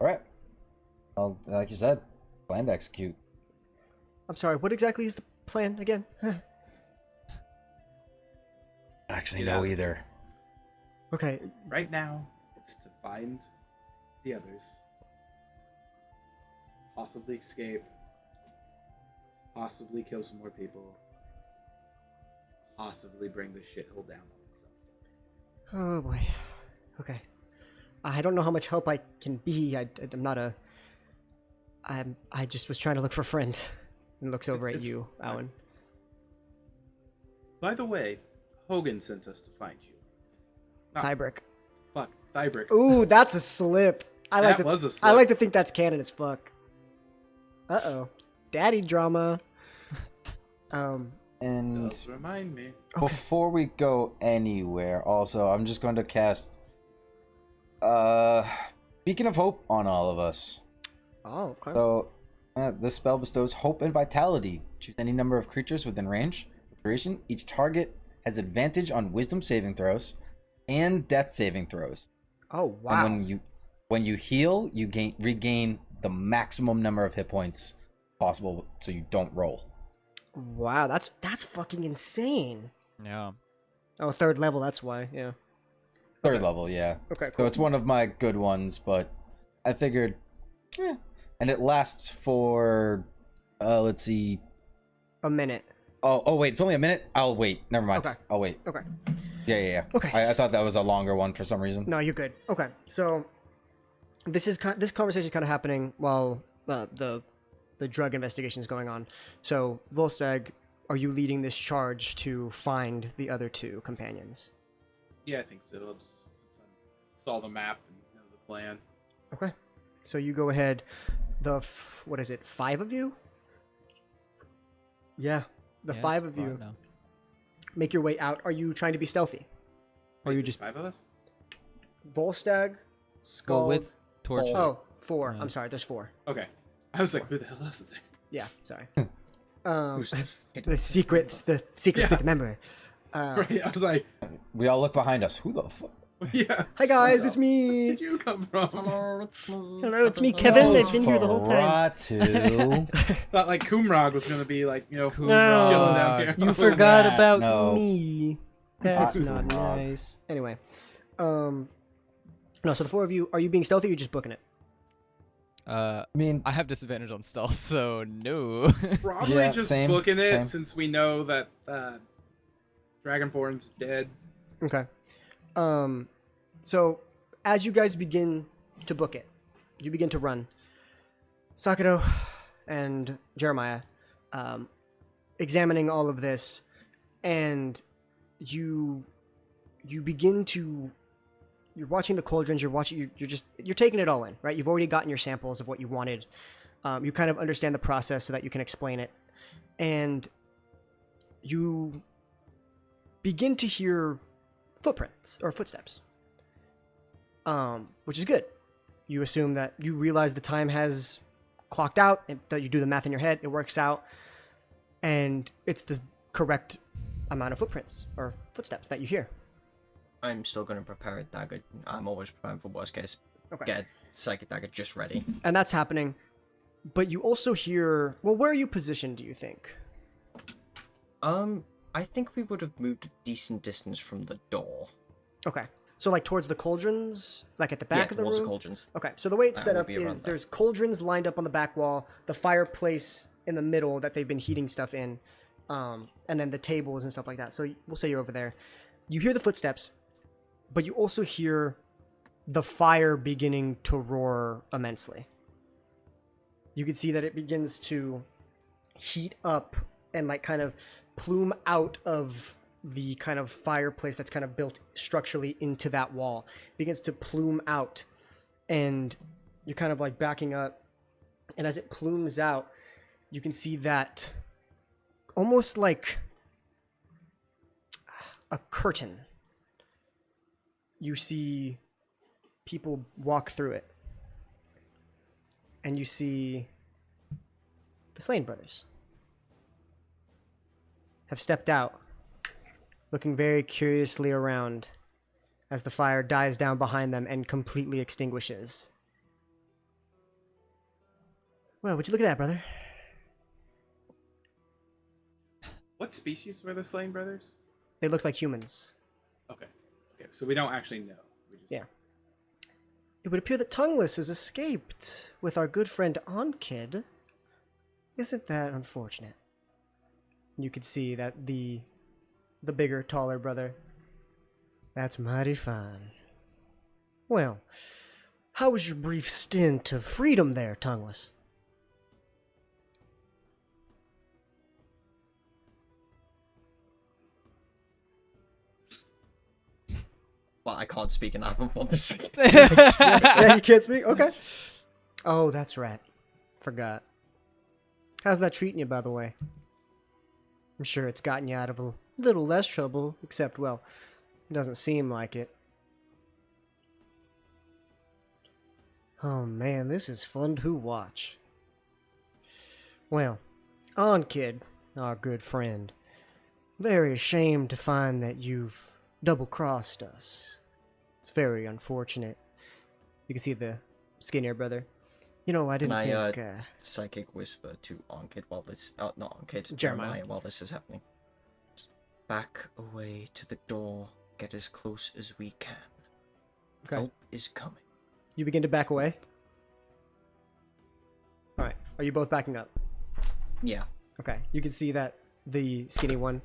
All right. Well, like you said, plan to execute. I'm sorry, what exactly is the plan again? Actually, no either. Okay. Right now, it's to find the others, possibly escape, possibly kill some more people, possibly bring the shithole down on itself. Oh boy. Okay. I don't know how much help I can be. I'm not a. I just was trying to look for a friend, and looks over at you, Owen. By the way, Hogan sent us to find you. Thiebrick. Fuck, Thiebrick. Ooh, that's a slip. I like to think that's canon as fuck. Uh-oh. Daddy drama. And Does remind me. before we go anywhere, also, I'm just going to cast Beacon of Hope on all of us. Oh, okay. So, this spell bestows hope and vitality. Choose any number of creatures within range. For duration, each target has advantage on Wisdom saving throws and Death saving throws. Oh, wow. And when you heal, you regain the maximum number of hit points possible, so you don't roll. Wow, that's fucking insane. Yeah. Oh, third level. That's why. Yeah. Third level, yeah. Okay. So Cool. it's one of my good ones, but I figured, and it lasts for, let's see. A minute. Oh, wait, it's only a minute? I'll wait. Never mind. Okay. I'll wait. Okay. Yeah. Okay. I thought that was a longer one for some reason. No, you're good. Okay. So this conversation is kind of happening while the drug investigation is going on. So Volstagg, are you leading this charge to find the other two companions? Yeah, I think so. I'll just since I saw the map and know the plan. Okay. So you go ahead. What is it? 5 of you? Yeah. The Yeah, 5 it's of you fine now. make your way out. Are you trying to be stealthy? Or Wait, you there's just 5 of us? Volstagg, Skull? Well, with Torchic. Oh, 4. Yeah. I'm sorry. There's 4. Okay. I was like, who the hell else is there? Yeah. Sorry. Who's the the secret Yeah. fifth member. Right. I was like, We all look behind us. Who the fuck? yeah. Hi guys, Shut it's up. Where me. did you come from? Hello, it's me, Kevin. I've been here the whole time. Ferratu. Thought like Kumrog was gonna be like, chilling No. down here. You forgot that, about no. Me. That's That's not nice. Anyway, no. So the 4 of you, are you being stealthy or are you just booking it? I mean, I have disadvantage on stealth, so no. Probably Yeah, just same, booking it same. since we know that Dragonborn's dead. Okay. So as you guys begin to book it, you begin to run. Sakato and Jeremiah, examining all of this, and you begin to. You're watching the cauldrons. You're taking it all in, right? You've already gotten your samples of what you wanted. You kind of understand the process so that you can explain it, and you begin to hear footprints or footsteps, which is good. You assume that you realize the time has clocked out, and that you do the math in your head, it works out, and it's the correct amount of footprints or footsteps that you hear. I'm still going to prepare a dagger. I'm always preparing for worst case. Okay. Get a psychic dagger just ready. And that's happening. But you also hear, well, where are you positioned, do you think? I think we would have moved a decent distance from the door. Okay. So like towards the cauldrons, like at the back of the towards room? the cauldrons. Okay, so the way it's That set would up be around is there. there's cauldrons lined up on the back wall, the fireplace in the middle that they've been heating stuff in, and then the tables and stuff like that. So we'll say you're over there. You hear the footsteps, but you also hear the fire beginning to roar immensely. You can see that it begins to heat up and like kind of plume out of the kind of fireplace that's kind of built structurally into that wall. It begins to plume out, and you're kind of like backing up, and as it plumes out, you can see that almost like a curtain. You see people walk through it, and you see the Slain brothers have stepped out, looking very curiously around as the fire dies down behind them and completely extinguishes. Well, would you look at that, brother? What species were the Slain brothers? They look like humans. Okay. So we don't actually know. We just... Yeah. It would appear that Tongueless has escaped with our good friend Onkid. Isn't that unfortunate? You could see that the bigger, taller brother. That's mighty fine. Well, how was your brief stint of freedom there, Tongueless? Well, I can't speak in Avon for a second. Yeah, you can't speak? Okay. Oh, that's right. Forgot. How's that treating you, by the way? I'm sure it's gotten you out of a little less trouble, except, well, it doesn't seem like it. Oh man, this is fun to watch. Well, Kid, our good friend, very ashamed to find that you've double-crossed us. It's very unfortunate. You can see the skinnier brother. You know, I didn't Can I, think... Psychic whisper to Onkid while this... not Onkid. Jeremiah. Jeremiah while this is happening. back away to the door. Get as close as we can. Okay. Help is coming. You begin to back away. All right. Are you both backing up? Yeah. Okay. You can see that the skinny one.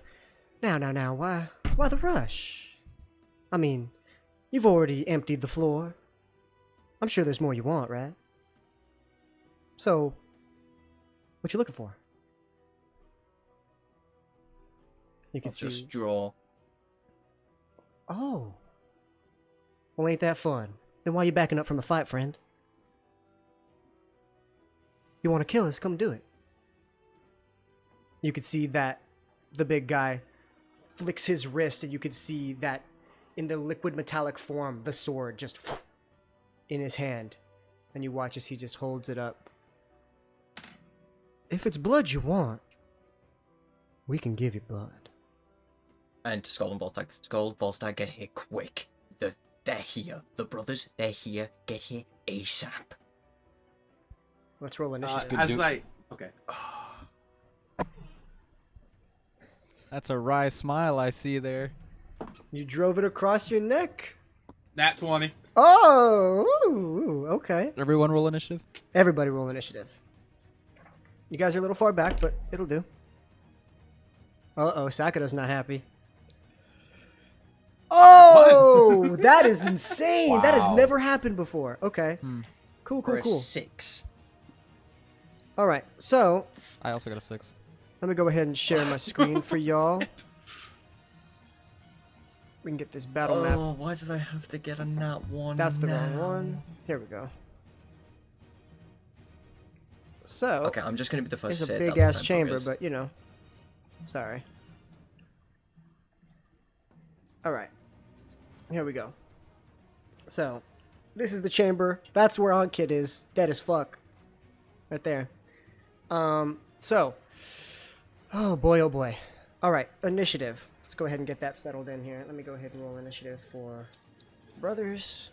Now. Why the rush? I mean, you've already emptied the floor. I'm sure there's more you want, right? So, what you looking for? You can I'll see. just draw. Oh. Well, ain't that fun? Then why you backing up from the fight, friend? You want to kill us? Come do it. You could see that the big guy flicks his wrist, and you could see that in the liquid metallic form, the sword just in his hand. And you watch as he just holds it up. If it's blood you want, we can give you blood. And Skull and Volstagg. Skull, Volstagg, get here quick. They're here. The brothers, they're here. Get here ASAP. Let's roll initiative. Okay. That's a wry smile I see there. You drove it across your neck. Nat 20. Oh, ooh, okay. Everyone roll initiative. Everybody roll initiative. You guys are a little far back, but it'll do. Uh-oh, Sakura's not happy. Oh, that is insane. That has Wow. never happened before. Okay. Cool. For a 6. All right, so I also got a 6. let me go ahead and share my screen for y'all. We can get this battle map. Oh, why did I have to get a nat 1? That's the wrong now? one. Here we go. So, Okay, I'm just gonna be the first it's to a say it big that ass time, chamber, because- but you know. Sorry. Alright. Here we go. So, this is the chamber. That's where Ankit is. Dead as fuck. Right there. So. Oh boy, oh boy. Alright, initiative. Let's go ahead and get that settled in here. Let me go ahead and roll initiative for brothers.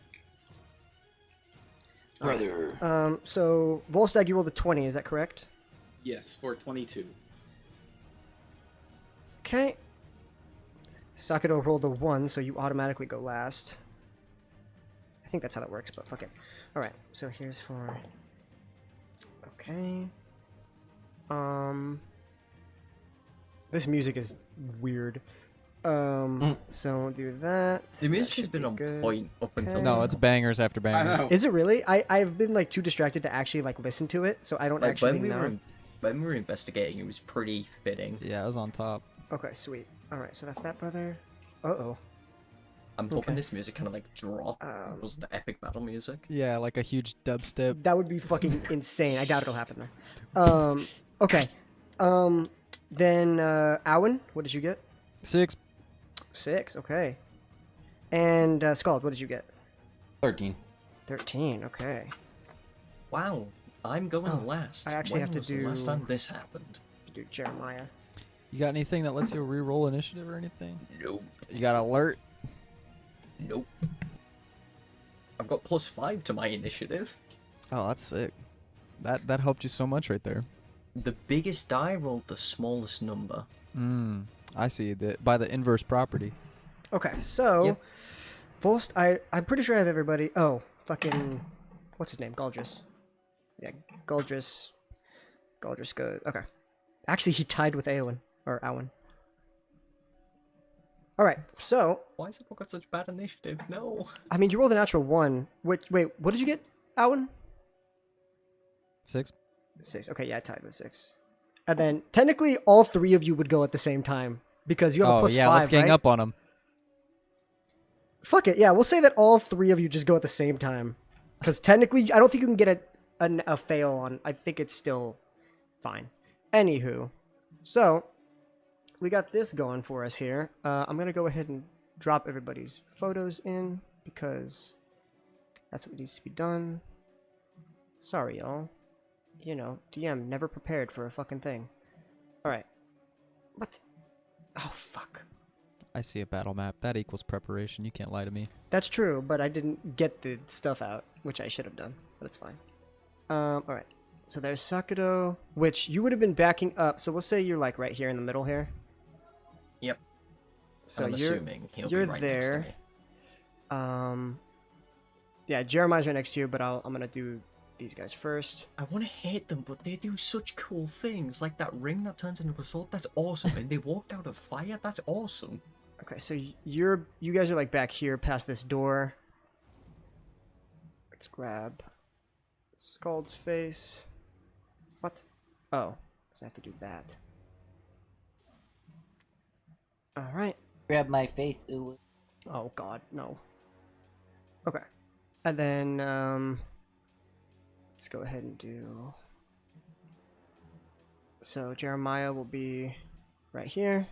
Brother. So, Volstagg, you rolled a 20, is that correct? Yes, for 22. Okay. Sakura rolled a 1, so you automatically go last. I think that's how that works, but fuck it. Alright, so here's for... Okay. This music is weird. So do that. The music That has should been be on good. point up until Okay. No, now. it's bangers after I bangers. know. Is it really? I've been like too distracted to actually like listen to it, so I don't Like, actually know. when we were investigating, it was pretty fitting. Yeah, it was on top. Okay, sweet. Alright, so that's that, brother. Uh-oh. I'm hoping Okay. this music kind of like drop. It was the epic battle music. Yeah, like a huge dubstep. That would be fucking insane. I doubt it'll happen though. Okay. Then Owen, what did you get? 6. 6, okay. And Scald, what did you get? 13. 13, okay. Wow, I'm going Oh, last. I actually When have to was the last do- time this happened? Do Jeremiah. You got anything that lets you re-roll initiative or anything? Nope. You got alert. Nope. I've got +5 to my initiative. Oh, that's sick. That helped you so much right there. The biggest die rolled the smallest number. I see. By the inverse property. Okay, so Yep. I'm pretty sure I have everybody. Oh, fucking what's his name? Galdris. Yeah, Galdris goes. Okay. Actually, he tied with Aowen or Owen. All right, so Why has everyone got such bad initiative? No. I mean, you rolled a natural 1. Wait, what did you get, Owen? 6. 6. Okay, yeah, I tied with 6. And then technically, all 3 of you would go at the same time because you have a Oh plus yeah, 5, let's gang right? up on him. Fuck it, yeah. We'll say that all 3 of you just go at the same time because technically, I don't think you can get a fail on. I think it's still fine. Anywho, so we got this going for us here. I'm gonna go ahead and drop everybody's photos in because that's what needs to be done. Sorry, y'all. You know, DM never prepared for a fucking thing. All right. What? Oh fuck. I see a battle map. That equals preparation. You can't lie to me. That's true, but I didn't get the stuff out, which I should have done, but it's fine. Alright. So there's Sakado, which you would have been backing up, so we'll say you're like right here in the middle here. Yep. So I'm you're assuming he'll you're be right next to there. me. Yeah, Jeremiah's right next to you, but I'm gonna do these guys first. I want to hit them, but they do such cool things, like that ring that turns into a sword. That's awesome, and they walked out of fire. That's awesome. Okay, so you guys are like back here past this door. Let's grab Scald's face. What? Oh, I have to do that. All right. Grab my face, ooh. Oh God, no. Okay, and then let's go ahead and do. So Jeremiah will be right here.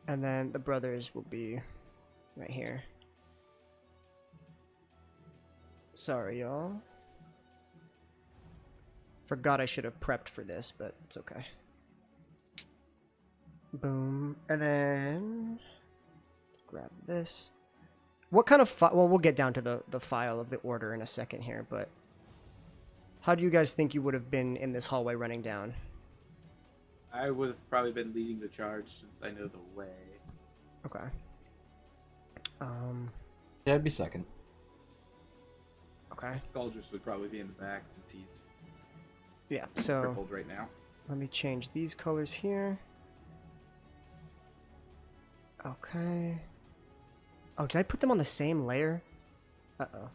And then the brothers will be right here. Sorry, y'all. Forgot I should have prepped for this, but it's okay. Boom. And then grab this. What kind of well, we'll get down to the file of the order in a second here, but how do you guys think you would have been in this hallway running down? I would have probably been leading the charge since I know the way. Okay. Yeah, I'd be second. Okay. Galdrus would probably be in the back since he's Yeah, so crippled right now. let me change these colors here. Okay. Oh, did I put them on the same layer? Uh-oh.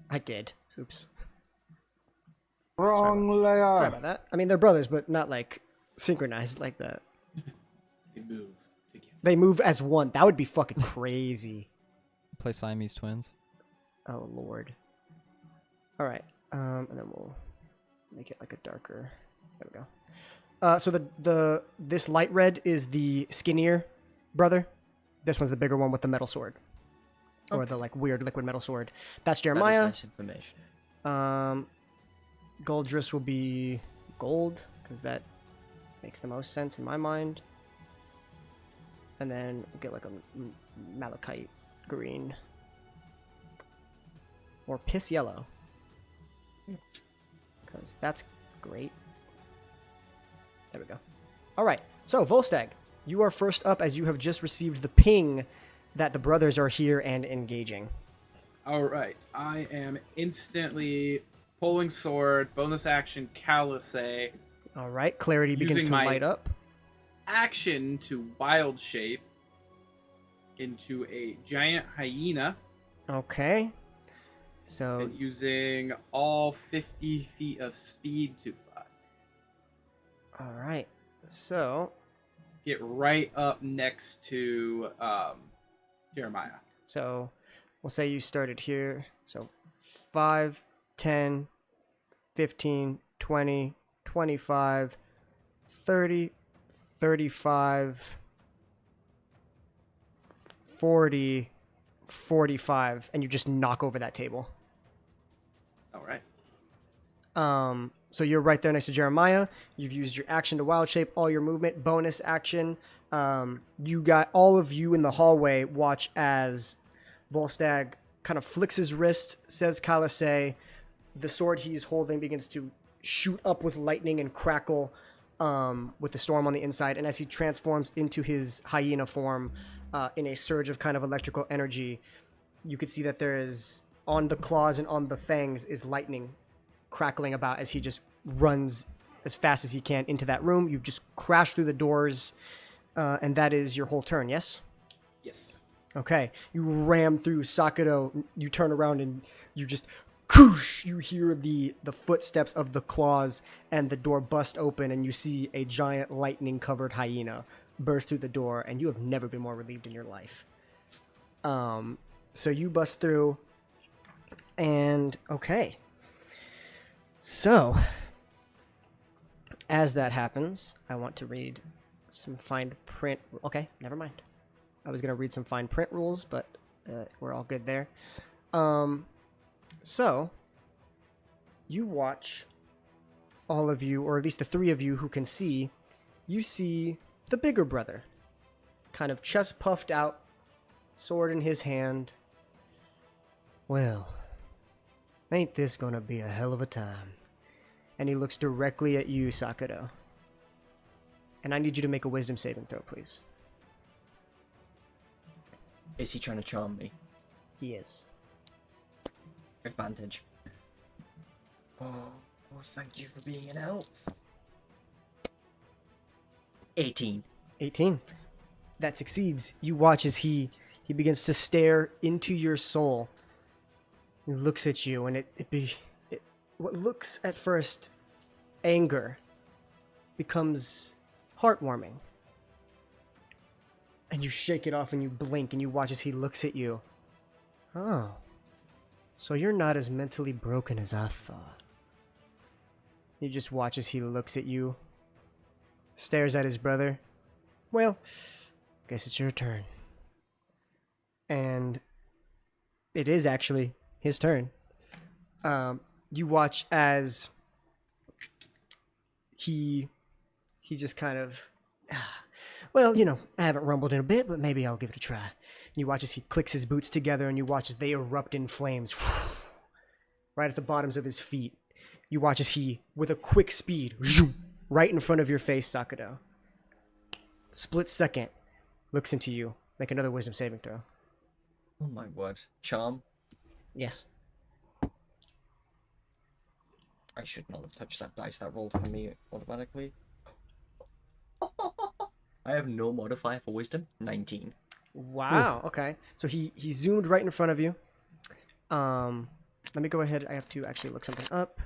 I did. Oops. Wrong layer. Sorry about that. I mean, they're brothers, but not, like, synchronized like that. They moved together. They move as one. That would be fucking crazy. Play Siamese twins. Oh, Lord. Alright. And then we'll make it, like, a darker... There we go. So this light red is the skinnier brother. This one's the bigger one with the metal sword. Or the, like, weird liquid metal sword. That's Jeremiah. That is nice information. Goldrus will be gold, because that makes the most sense in my mind. And then we'll get like a malachite green. Or piss yellow. Because that's great. There we go. Alright, so Volstagg, you are first up as you have just received the ping that the brothers are here and engaging. Alright, I am instantly pulling sword, bonus action, Calisay, Alright, clarity begins Using to my- light up. action to wild shape into a giant hyena, Okay. So, and using all 50 feet of speed to fight. alright. So, Get right up next to Jeremiah. So we'll say you started here. So 5, 10, 15, 20, 25, 30, 35, 40, 45, and you just knock over that table. Alright. So you're right there next to Jeremiah. You've used your action to wild shape, all your movement, bonus action. You got all of you in the hallway watch as Volstagg kind of flicks his wrist, says Calisay. The sword he's holding begins to shoot up with lightning and crackle with the storm on the inside. And as he transforms into his hyena form in a surge of kind of electrical energy, you could see that there is, on the claws and on the fangs, is lightning crackling about as he just runs as fast as he can into that room. You just crash through the doors, and that is your whole turn, yes? Yes. Okay. You ram through Sakuro, you turn around and you just koosh! You hear the footsteps of the claws and the door bust open, and you see a giant lightning-covered hyena burst through the door, and you have never been more relieved in your life. So you bust through, and okay. So, as that happens, I want to read some fine print. Okay, never mind. I was going to read some fine print rules, but we're all good there. So, you watch, all of you, or at least the three of you who can see, you see the bigger brother. Kind of chest puffed out, sword in his hand. Well, ain't this gonna be a hell of a time? And he looks directly at you, Sakuro. and I need you to make a wisdom saving throw, please. Is he trying to charm me? He is. Advantage. Oh, thank you for being an elf. 18. 18. That succeeds. You watch as he begins to stare into your soul. He looks at you, and what looks at first anger becomes heartwarming. And you shake it off and you blink and you watch as he looks at you. Oh. So you're not as mentally broken as I thought. You just watch as he looks at you, stares at his brother. Well, guess it's your turn. And it is actually his turn. You watch as he just kind of, well, you know, I haven't rumbled in a bit, but maybe I'll give it a try. And you watch as he clicks his boots together, and you watch as they erupt in flames right at the bottoms of his feet. You watch as he, with a quick speed, right in front of your face, Sakato. Split second, looks into you. Make another wisdom saving throw. Oh my word. Charm? Yes. I should not have touched that dice. That rolled for me automatically. I have no modifier for wisdom. 19. Wow. Okay. So he zoomed right in front of you. Let me go ahead. I have to actually look something up.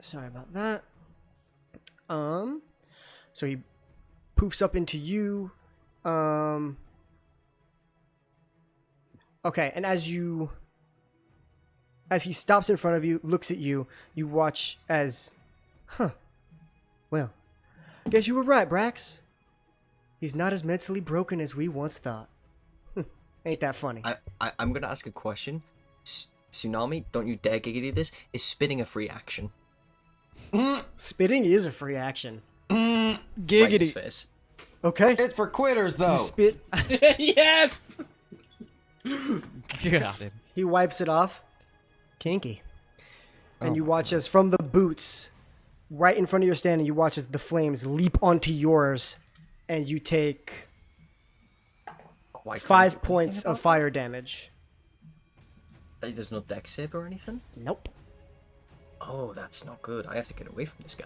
Sorry about that. So he poofs up into you. Okay, and as he stops in front of you, looks at you, you watch as, well, guess you were right, Brax. He's not as mentally broken as we once thought. Ain't that funny? I'm gonna ask a question. Tsunami, don't you dare giggity this. Is spitting a free action? Spitting is a free action. Right in his Giggity. face. Okay. It's for quitters, though. You spit. Yes! Got him. He wipes it off. Kinky. And Oh you my watch as from the boots, right in front of your stand, and you watch as the flames leap onto yours, and you take Why can't 5 you do points anything of about fire damage. that? There's no deck save or anything? Nope. Oh, that's not good. I have to get away from this guy.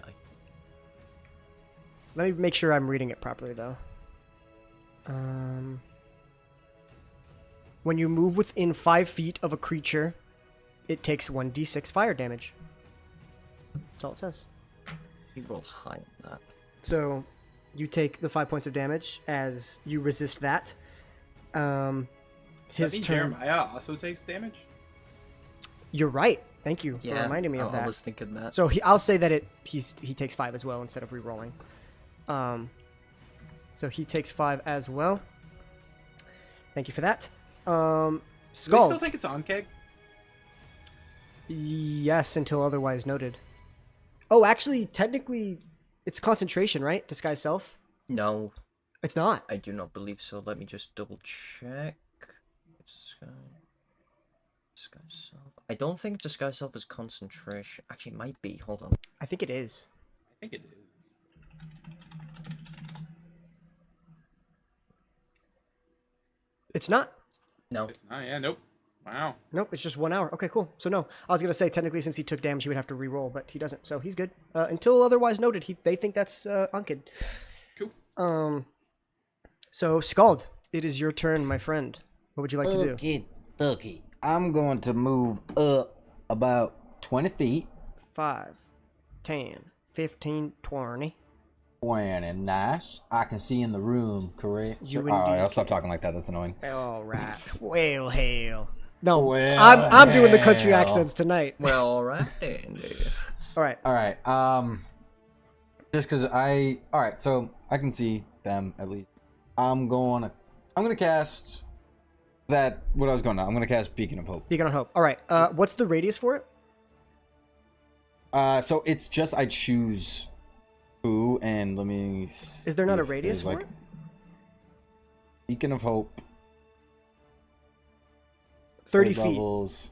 Let me make sure I'm reading it properly, though. When you move within 5 feet of a creature, it takes 1d6 fire damage. That's all it says. He rolled high on that. So you take the 5 points of damage as you resist that. His Does turn. Jeremiah also takes damage? You're right. Thank you for Yeah, reminding me of that. I was thinking that. So I'll say that he takes 5 as well instead of re-rolling. So he takes 5 as well. Thank you for that. Do they Skull. still think it's on keg? Yes, until otherwise noted. Oh, actually, technically, it's concentration, right? Disguise self. No, It's not. I do not believe so. Let me just double check. Disguise self. I don't think disguise self is concentration. Actually, it might be. Hold on. I think it is. I think it is. It's not. No. It's not, yeah, nope. Wow. Nope, it's just 1 hour. Okay, cool. So no, I was gonna say technically since he took damage, he would have to re-roll, but he doesn't, so he's good. Until otherwise noted, they think that's Unkid. Cool. So Scald, it is your turn, my friend. What would you like to do? Okie dokie. I'm going to move up about 20 feet. 5, 10, 15, 20. 20, nice. I can see in the room, correct? You Alright, indeed I'll stop talking like that. That's annoying. All right. Well, hell. No, Well, I'm doing the country hell. accents tonight. Well, alright then. All right. Alright, just because alright, so I can see them at least. I'm gonna cast what I was going to. I'm gonna cast Beacon of Hope. Beacon of Hope. All right. What's the radius for it? So it's just I choose who, and let me. Is there not a if radius there's, for it? Beacon of Hope. 30 feet. Levels.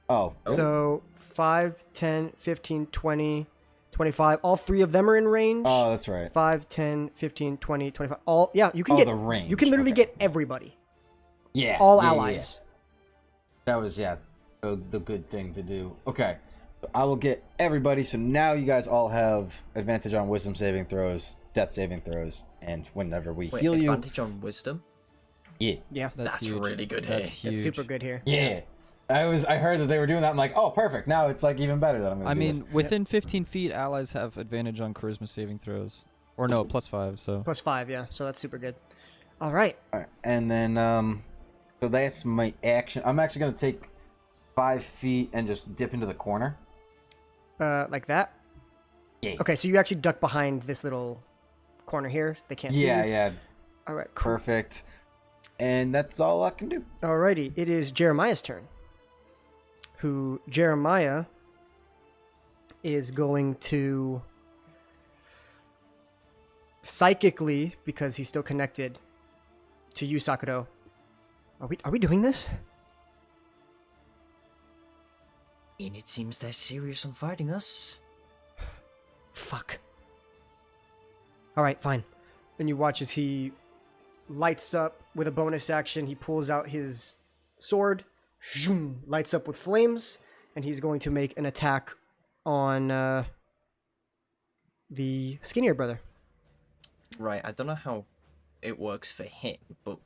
Oh. So 5, 10, 15, 20. 25. All three of them are in range. Oh, that's right. 5, 10, 15, 20, 25. All, yeah, you can Oh, get the range. You can literally Okay. get everybody. Yeah. All yeah, allies. That was, the good thing to do. Okay. So I will get everybody. So now you guys all have advantage on wisdom saving throws, death saving throws, and whenever we Wait, heal you. advantage on wisdom? Yeah. Yeah. That's huge. really good That's here. huge. It's super good here. Yeah. I heard that they were doing that. I'm like, oh, perfect. Now it's like even better that I'm gonna I do mean, this. within 15 feet, allies have advantage on charisma saving throws. Or no, +5, so. +5, yeah. So that's super good. All right. All right. And then, so that's my action. I'm actually gonna take 5 feet and just dip into the corner. Like that? Yeah. Okay, so you actually duck behind this little corner here. They can't see you. Yeah. All right, cool. Perfect. And that's all I can do. Alrighty, it is Jeremiah's turn. Jeremiah is going to psychically, because he's still connected to you, Sakuro. Are we doing this? And it seems they're serious on fighting us. Fuck. Alright, fine. And you watch as he lights up with a bonus action. He pulls out his sword, zoom, lights up with flames, and he's going to make an attack on the skinnier brother. Right, I don't know how it works for him, but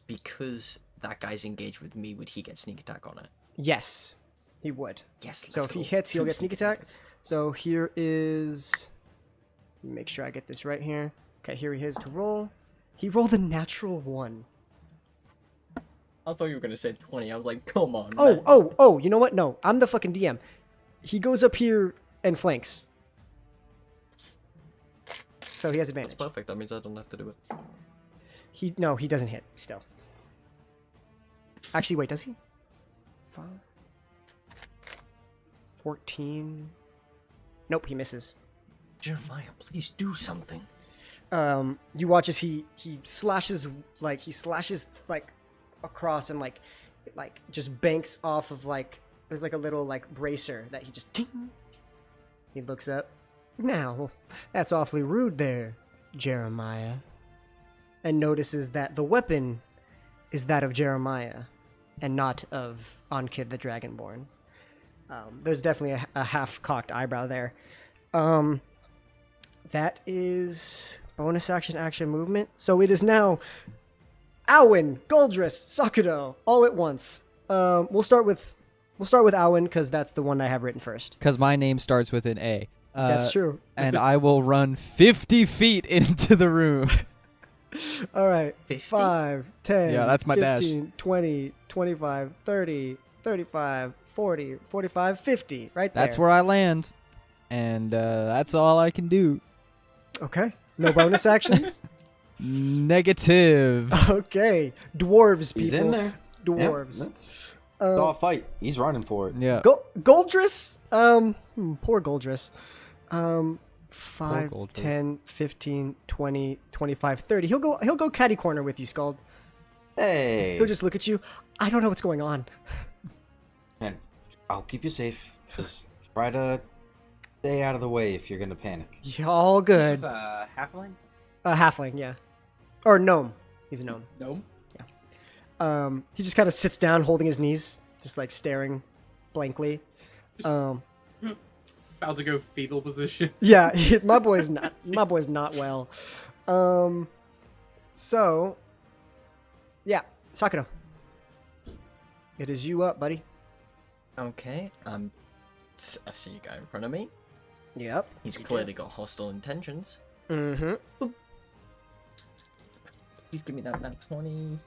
because that guy's engaged with me, would he get sneak attack on it? Yes, he would. Yes, let's So if go. he hits, he'll Two get sneak attack. attacks. So here is... Make sure I get this right here. Okay, here he is to roll. He rolled a natural 1. I thought you were going to say 20. I was like, come on, Oh, man. oh, you know what? No, I'm the fucking DM. He goes up here and flanks. So he has advantage. That's perfect. That means I don't have to do it. No, he doesn't hit still. Actually, wait, does he? 5, 14. Nope, he misses. Jeremiah, please do something. You watch as he slashes across and like just banks off of there's like a little bracer that he just ting. He looks up. Now, that's awfully rude there, Jeremiah. And notices that the weapon is that of Jeremiah and not of Ankid the Dragonborn. There's definitely a half-cocked eyebrow there. That is bonus action movement. So it is now Awen, Goldris, Sakuro, all at once. We'll start with Awen because that's the one I have written first. Because my name starts with an A. That's true. And I will run 50 feet into the room. All right. 50? 5, 10, Yeah, that's my dash. 15, 20, 25, 30, 35, 40, 45, 50. Right there. That's where I land. And that's all I can do. Okay. No bonus actions? Negative. Okay. Dwarves, people. He's in there. Dwarves. Yep, it's all fight. He's running for it. Yeah. Goldris? Poor Goldris. 5, Goldris. 10, 15, 20, 25, 30. He'll go catty corner with you, Scald. Hey. He'll just look at you. I don't know what's going on. Man, I'll keep you safe. Just try to stay out of the way if you're gonna panic. Yeah, all good. This is halfling? A halfling, yeah. Or gnome. He's a gnome. No. He just kind of sits down holding his knees, just staring blankly. About to go fetal position. Yeah, my boy's not well. So yeah, Sakura. It is you up, buddy. Okay, I see a guy in front of me. Yep. He's clearly got hostile intentions. Mm-hmm. Please give me that nat 20.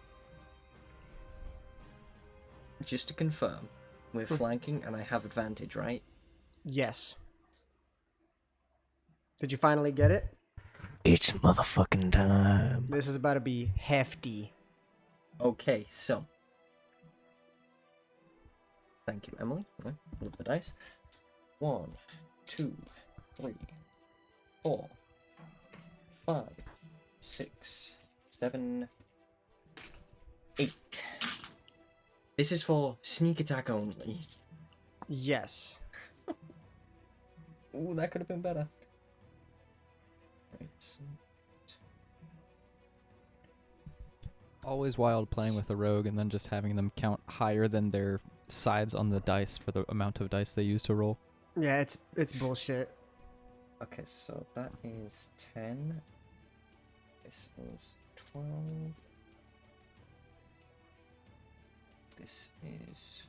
Just to confirm, we're flanking and I have advantage, right? Yes. Did you finally get it? It's motherfucking time. This is about to be hefty. Okay, so. Thank you, Emily. Roll the dice. 1, 2, 3, 4, 5, 6, 7, 8. This is for sneak attack only. Yes. Ooh, that could have been better. Right. Always wild playing with a rogue and then just having them count higher than their sides on the dice for the amount of dice they use to roll. Yeah, it's bullshit. Okay, so that is 10. This is 12. This is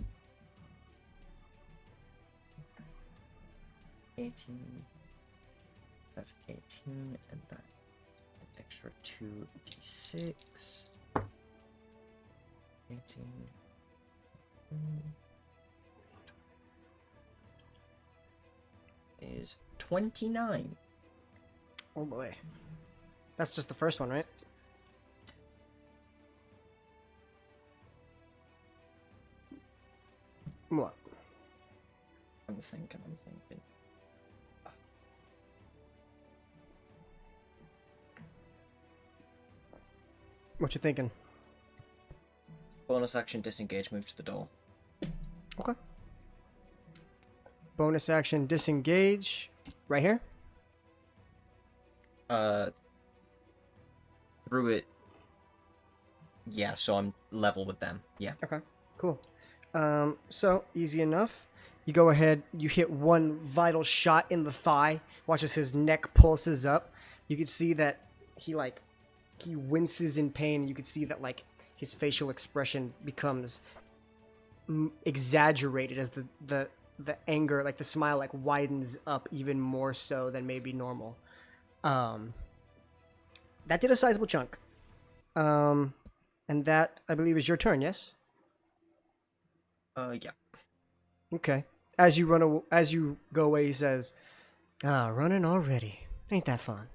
18. That's 18, and that an extra 2d6. 18. Is 29. Oh boy. That's just the first one, right? What? I'm thinking. What you thinking? Bonus action, disengage, move to the door. Okay. Bonus action, disengage. Right here? Through it. Yeah, so I'm level with them. Yeah. Okay, cool. So, easy enough. You go ahead, you hit one vital shot in the thigh. Watch as his neck pulses up. You can see that he winces in pain. You can see that, his facial expression becomes exaggerated as the anger, the smile, widens up even more so than maybe normal. That did a sizable chunk. And that, I believe, is your turn, yes? Yeah. Okay. As you go away, he says, running already. Ain't that fun?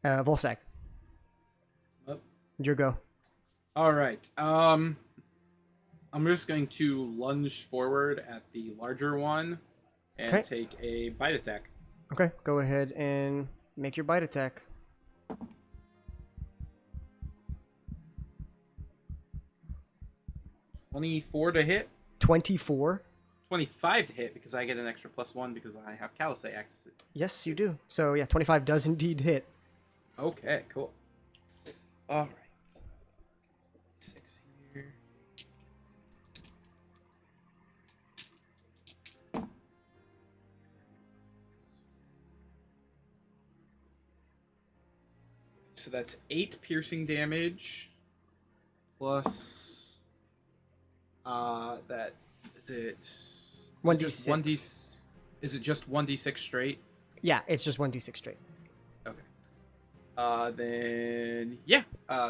Volstagg. Up. Your go. All right. I'm just going to lunge forward at the larger one and Okay. take a bite attack. Okay, go ahead and make your bite attack. $24 to hit. 24. 25 to hit because I get an extra +1 because I have Calisay Axe. Yes, you do. So, yeah, 25 does indeed hit. Okay, cool. All right. 6 here. So that's 8 piercing damage plus that is it 1d6. Is it just 1d6 straight? Yeah, it's just 1d6 straight. Okay. Then yeah.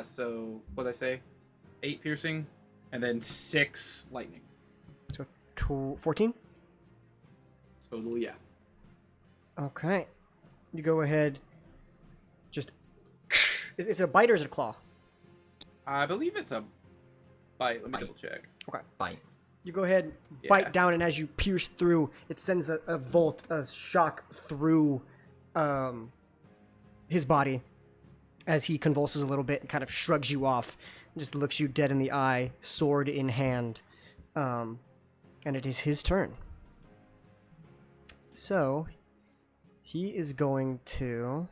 So what did I say? 8 piercing, and then 6 lightning. So 14? Total, yeah. Okay. You go ahead. Just. Is it a bite or is it a claw? I believe it's a bite. Let me Bite. double check. Okay. Bite. You go ahead, Yeah. bite down, and as you pierce through, it sends a shock through his body as he convulses a little bit and kind of shrugs you off and just looks you dead in the eye, sword in hand. And it is his turn. So, he is going to...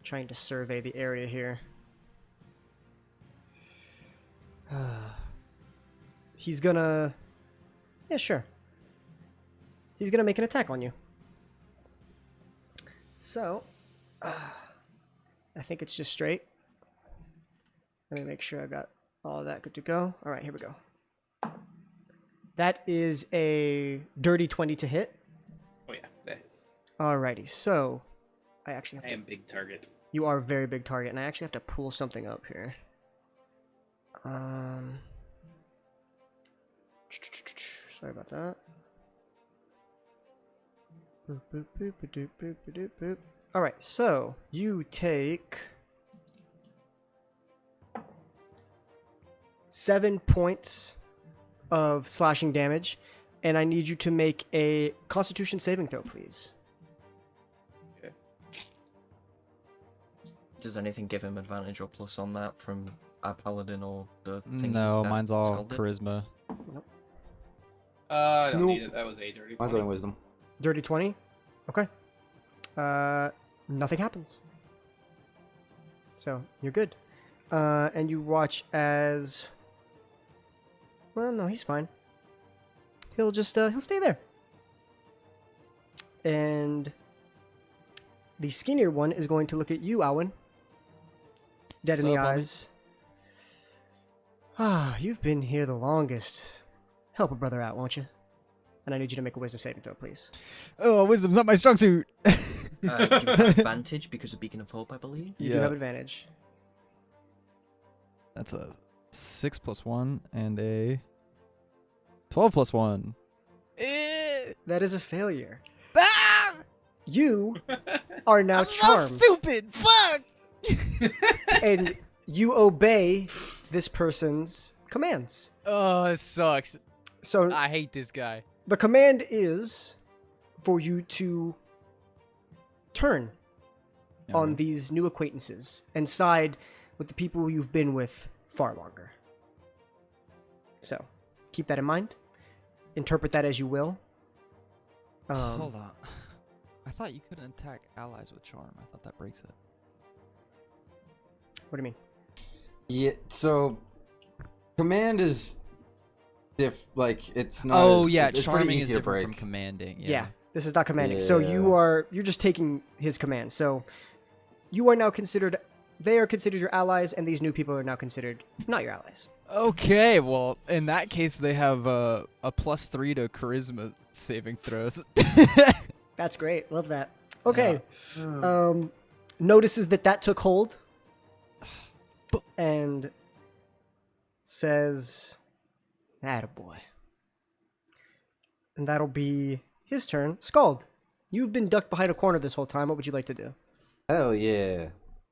Trying to survey the area here. He's gonna... Yeah, sure. He's gonna make an attack on you. So, I think it's just straight. Let me make sure I got all of that good to go. All right, here we go. That is a dirty 20 to hit. Oh yeah, that is. Alrighty, so I actually have I to... am big target. You are a very big target, and I actually have to pull something up here. Sorry about that. Boop, boop, boop, boop, boop, boop, boop. All right, so you take 7 points of slashing damage, and I need you to make a Constitution saving throw, please. Okay. Does anything give him advantage or plus on that from our paladin or the thing? No, that mine's all Skull did? charisma. I don't Nope. need it. That was a dirty. Mine's 20. only wisdom. Dirty 20. Okay. Nothing happens. So you're good. And you watch as. Well, no, he's fine. He'll just he'll stay there. And the skinnier one is going to look at you, Owen. Dead in the What's up, homie? eyes. Ah, you've been here the longest. Help a brother out, won't you? And I need you to make a wisdom saving throw, please. Oh, wisdom's not my strong suit. You have advantage because of Beacon of Hope, I believe. You do have advantage. That's a 6 + 1 and a 12 + 1. That is a failure. You are now charmed. Stupid. Fuck. And you obey this person's commands. Oh, it sucks. So I hate this guy. the command is for you to turn on these new acquaintances and side with the people you've been with far longer. So keep that in mind. Interpret that as you will. Hold on. I thought you couldn't attack allies with charm. I thought that breaks it. What do you mean? Yeah, so command is it's not. Oh as- yeah, it's pretty charming is easy to different from break. Yeah. commanding. Yeah. This is not commanding. So you're just taking his command. So you are now considered. They are considered your allies, and these new people are now considered not your allies. Okay, well, in that case, they have a +3 to charisma saving throws. That's great. Love that. Okay. Notices that took hold and says, "Attaboy." And that'll be his turn. Scald, you've been ducked behind a corner this whole time. What would you like to do? Hell yeah.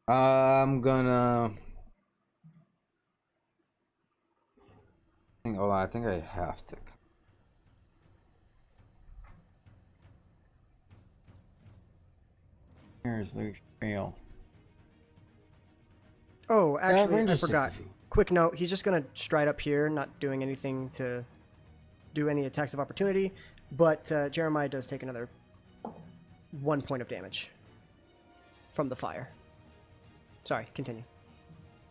I'm gonna. Hold on, I think I have to. Here's the trail. Oh, actually, I Ranger's forgot. 60 feet. Quick note, he's just going to stride up here, not doing anything to do any attacks of opportunity, but Jeremiah does take another 1 point of damage from the fire. Sorry, continue.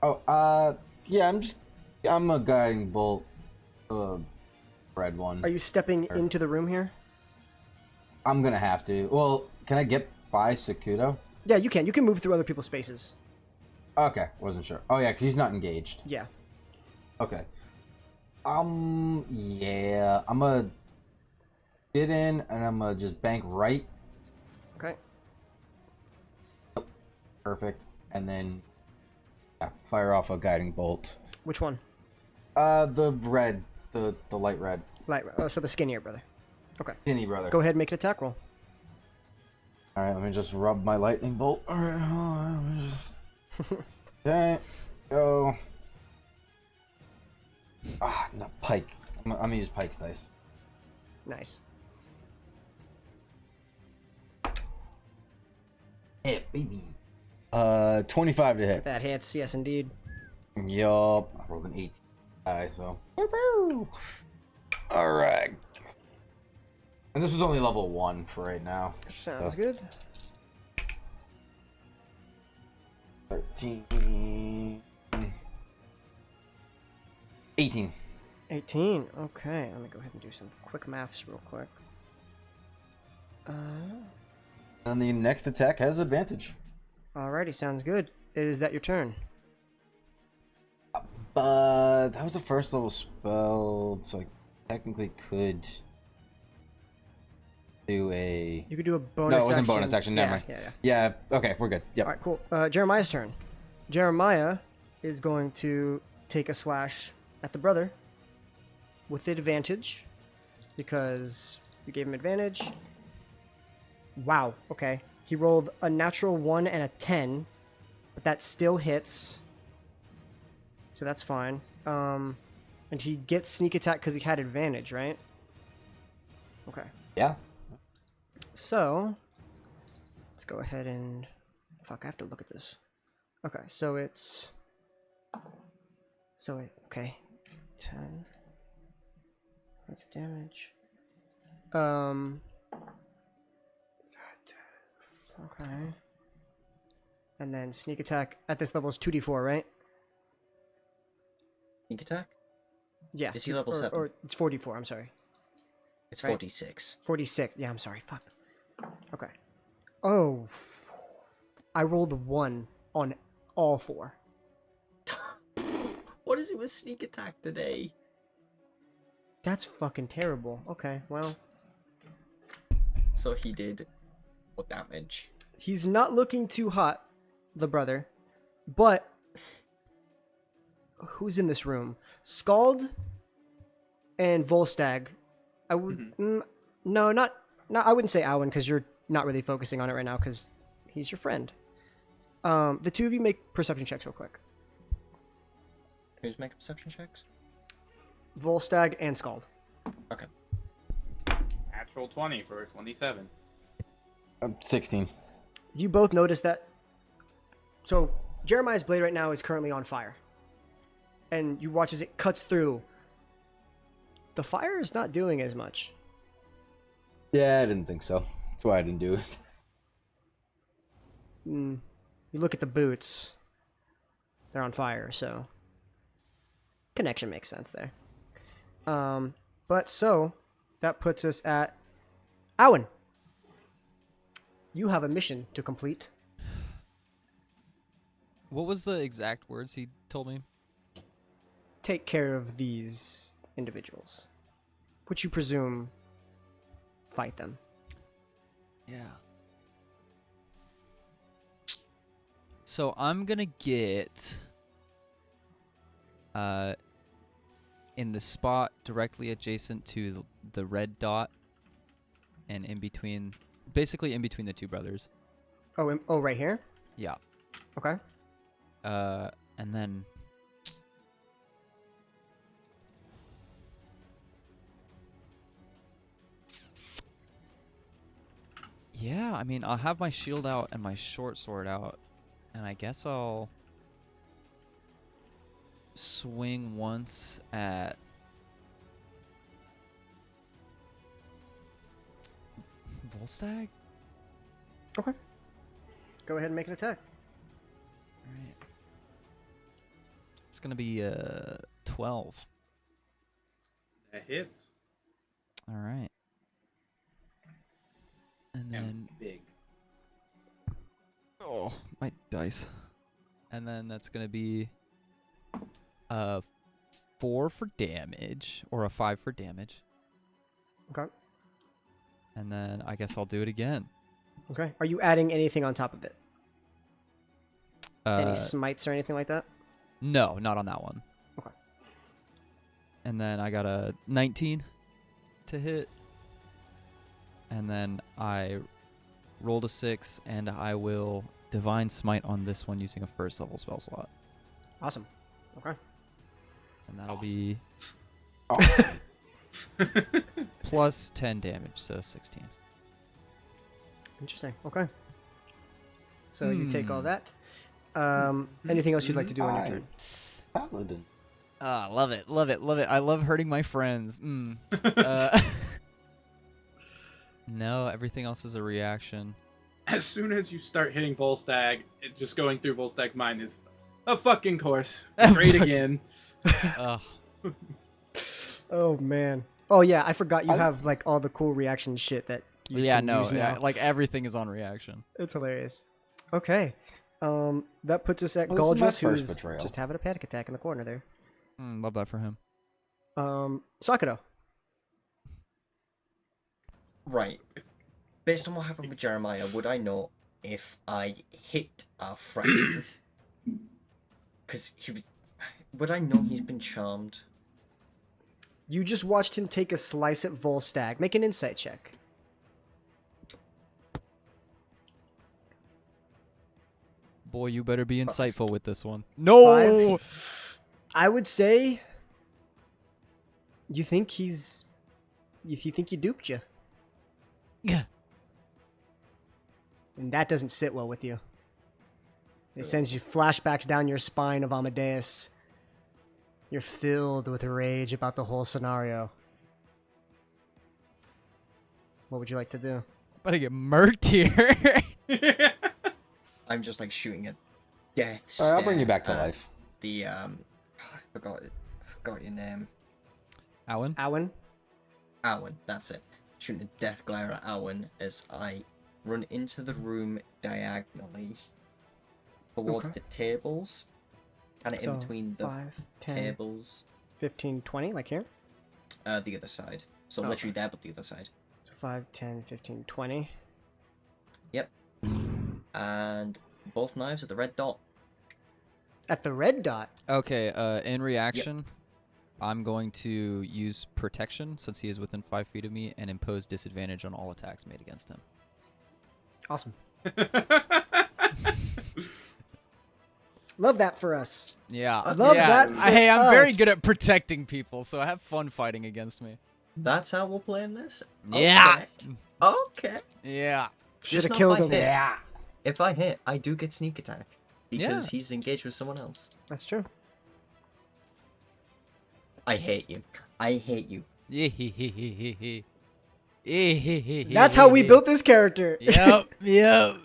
Oh, yeah, I'm a guiding bolt. Red one. Are you stepping into the room here? I'm gonna have to. Well, can I get by Sakuto? Yeah, you can. You can move through other people's spaces. Okay, wasn't sure. Oh yeah, because he's not engaged. Yeah. Okay. Yeah, I'm gonna get in and I'm gonna just bank right. Okay. Perfect. And then fire off a guiding bolt. Which one? The red, the light red. Light. Oh, so the skinnier brother. Okay. Skinny brother. Go ahead and make an attack roll. All right, let me just rub my lightning bolt. All right, hold on. Let me just... Okay, go. No, pike. I'm gonna use pike's dice. Nice. Yeah, baby. 25 to hit. That hits. Yes, indeed. Yup. I rolled an 18 die, so. Alright. And this was only level 1 for right now. Sounds So, good. 13. 18. 18. Okay, let me go ahead and do some quick maths real quick. And the next attack has advantage. Alrighty, sounds good. Is that your turn? But that was a first level spell, so I technically could do a... You could do a bonus No, action. it wasn't bonus action, never mind. Yeah. Yeah, okay, we're good. Yep. Alright, cool. Jeremiah's turn. Jeremiah is going to take a slash at the brother with advantage because you gave him advantage. Wow, okay. He rolled a natural 1 and a 10, but that still hits. So that's fine. And he gets sneak attack because he had advantage, right? Okay. Yeah. So, let's go ahead and... Fuck, I have to look at this. Okay, so it's... okay. 10. That's damage. Okay. And then sneak attack at this level is 2d4, right? Sneak attack? Yeah. Is he level 7? Or it's 4d4, I'm sorry. It's right. 46. 46. Yeah, I'm sorry. Fuck. Okay. Oh. I rolled a 1 on all 4. What is it with sneak attack today? That's fucking terrible. Okay, well. So he did what damage? He's not looking too hot, the brother. But who's in this room? Scald and Volstagg. I would no, I wouldn't say Owen because you're not really focusing on it right now because he's your friend. The two of you make perception checks real quick. Who's making perception checks? Volstagg and Scald. Okay. Natural 20 for 27. 16. You both notice that. So Jeremiah's blade right now is currently on fire, and you watch as it cuts through. The fire is not doing as much. Yeah, I didn't think so. That's why I didn't do it. You look at the boots. They're on fire, so connection makes sense there. But so that puts us at Owen. You have a mission to complete. What was the exact words he told me? Take care of these individuals, which you presume fight them. Yeah. So I'm gonna get in the spot directly adjacent to the red dot, and in between, basically in between the two brothers. Oh, right here. Yeah. Okay. And then yeah, I mean, I'll have my shield out and my short sword out, and I guess I'll swing once at Volstagg. Okay. Go ahead and make an attack. Alright. It's gonna be 12. That hits. Alright. And then And big. oh, my dice. And then that's gonna be 4 for damage, or a 5 for damage. Okay. And then I guess I'll do it again. Okay. Are you adding anything on top of it? Any Uh, smites or anything like that? no, not on that one. Okay. And then I got a 19 to hit. And then I rolled a 6, and I will Divine Smite on this one using a first level spell slot. Awesome. Okay. And that'll be Awesome. plus 10 damage, so 16. Interesting. Okay. So you take all Hmm. that. Anything else you'd like to do on your turn? Paladin. Ah, love it, love it, love it. I love hurting my friends. No, everything else is a reaction. As soon as you start hitting Volstagg, it just going through Volstagg's mind is a fucking course. Trade again. Ugh. Oh man. Oh yeah, I forgot you I was- have like all the cool reaction shit that you Yeah, can no, use yeah, now. like everything is on reaction. It's hilarious. Okay. That puts us at Well, this is my Galdrus, first who's betrayal. just having a panic attack in the corner there. Love that for him. Sakura. Right. Based on what happened with Jeremiah, would I know if I hit a friend? Because he was... Would I know he's been charmed? You just watched him take a slice at Volstagg. Make an insight check. Boy, you better be insightful with this one. No! 5. I would say you think he's... You think he duped you. Yeah. And that doesn't sit well with you. It sends you flashbacks down your spine of Amadeus. You're filled with rage about the whole scenario. What would you like to do? About to get murked here. I'm just like shooting a death Alright, I'll bring you stare back to at life. The I forgot your name. Alan? Owen? Owen, that's it. Shooting a death glare at Owen as I run into the room diagonally towards Okay. the tables, kind of So in between the 5, 10, tables. 15, 20, like here? The other side. So Oh, literally there, but the other side. So 5, 10, 15, 20. Yep. And both knives at the red dot. At the red dot. Okay, in reaction, I'm going to use protection since he is within 5 feet of me and impose disadvantage on all attacks made against him. Awesome. Love that for us. Yeah. Love that for Hey, I'm very us. good at protecting people, so have fun fighting against me. That's how we're playing this? Yeah. Okay. Yeah. Should Just have not killed if I him. hit. If I hit, I do get sneak attack. Because Yeah. he's engaged with someone else. That's true. I hate you. I hate you. That's how we built this character. Yep. Yep.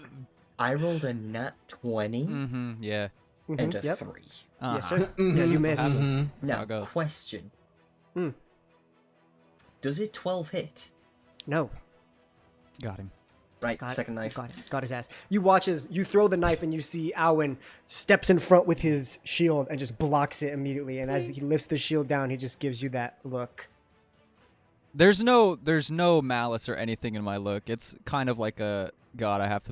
I rolled a nat 20 Mm-hmm. Yeah. Mhm, and a yep. 3. Yes, Uh-huh. sir. Yeah, you That's what missed. happens. That's how Now, it goes. question. Hmm. Does it 12 hit? No. Got him. Right, Got, second knife. got his ass. You watch as you throw the knife and you see Owen steps in front with his shield and just blocks it immediately. And as he lifts the shield down, he just gives you that look. There's no malice or anything in my look. It's kind of like a God, I have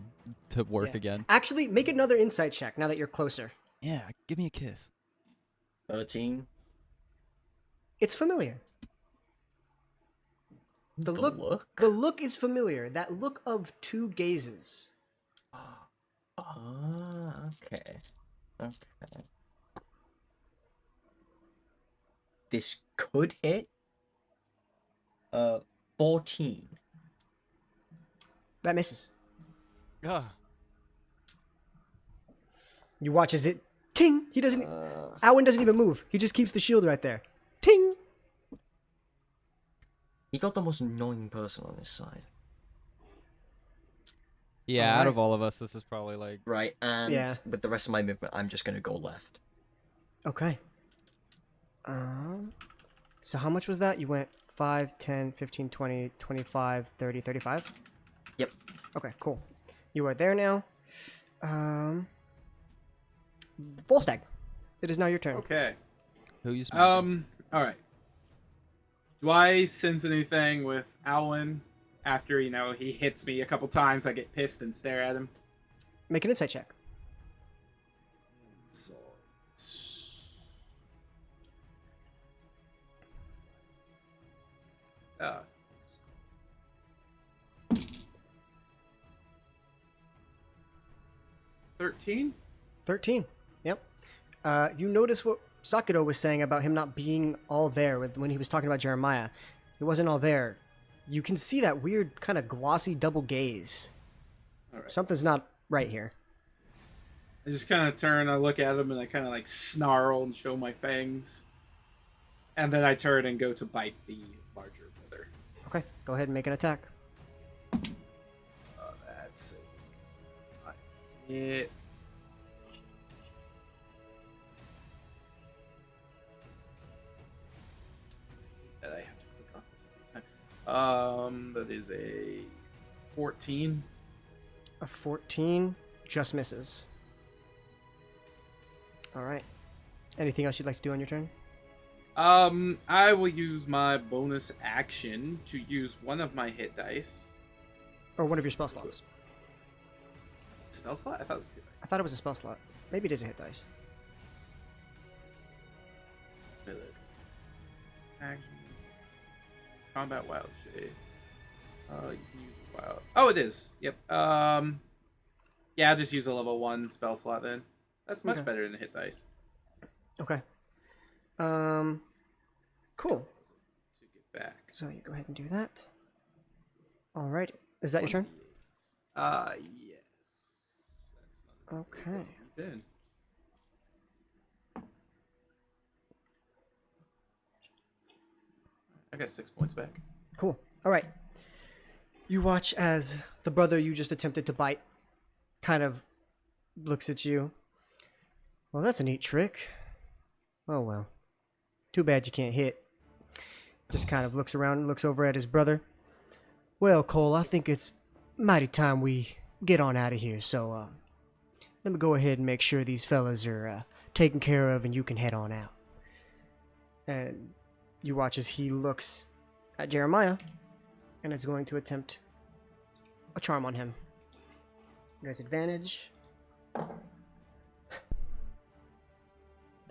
to work Yeah. again. Actually, make another insight check now that you're closer. Yeah, give me a kiss. 13. It's familiar. The look is familiar. That look of two gazes. Ah, okay. Okay. This could hit. 14. That misses. Ugh. You watch as it ting. He doesn't. Owen doesn't even move. He just keeps the shield right there. Ting. He got the most annoying person on his side. Yeah, out Alright. of all of us, this is probably like Right, and Yeah. with the rest of my movement, I'm just gonna go left. Okay. So how much was that? You went 5, 10, 15, 20, 25, 30, 35? Yep. Okay, cool. You are there now. Volstagg. It is now your turn. Okay. who you smoking? All right. Do I sense anything with Alan after, he hits me a couple times? I get pissed and stare at him. Make an insight check. So, 13? 13. Yep. You notice what Sakudo was saying about him not being all there when he was talking about Jeremiah. He wasn't all there. You can see that weird kind of glossy double gaze. All right. Something's not right here. I just kind of turn, I look at him, and I kind of like snarl and show my fangs. And then I turn and go to bite the larger brother. Okay, go ahead and make an attack. That's it. That I have to click off this every time. That is a 14. A 14 just misses. All right. Anything else you'd like to do on your turn? I will use my bonus action to use one of my hit dice. Or one of your spell slots? Spell slot? I thought it was hit I dice. thought it was a spell slot. Maybe it is a hit dice. Action. Combat wild shade. You can use wild. Oh, it is. Yep. Yeah, I'll just use a level 1 spell slot then. That's much Okay. better than a hit dice. Okay. Cool. To get back. So you go ahead and do that. All right. Is that your turn? Yes. That's not Okay. that's a D10. I got 6 points back. Cool. All right. You watch as the brother you just attempted to bite kind of looks at you. Well, that's a neat trick. Oh well. Too bad you can't hit. Just kind of looks around and looks over at his brother. Well, Cole, I think it's mighty time we get on out of here, so let me go ahead and make sure these fellas are taken care of and you can head on out. And you watch as he looks at Jeremiah and is going to attempt a charm on him. There's advantage. That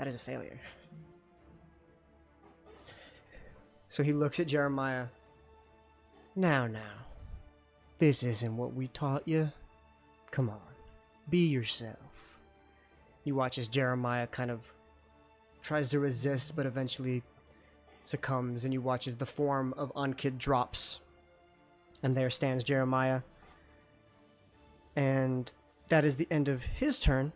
is a failure. So he looks at Jeremiah. Now. This isn't what we taught you. Come on. Be yourself. You watch as Jeremiah kind of tries to resist, but eventually succumbs, and you watch as the form of Unkid drops. And there stands Jeremiah. And that is the end of his turn.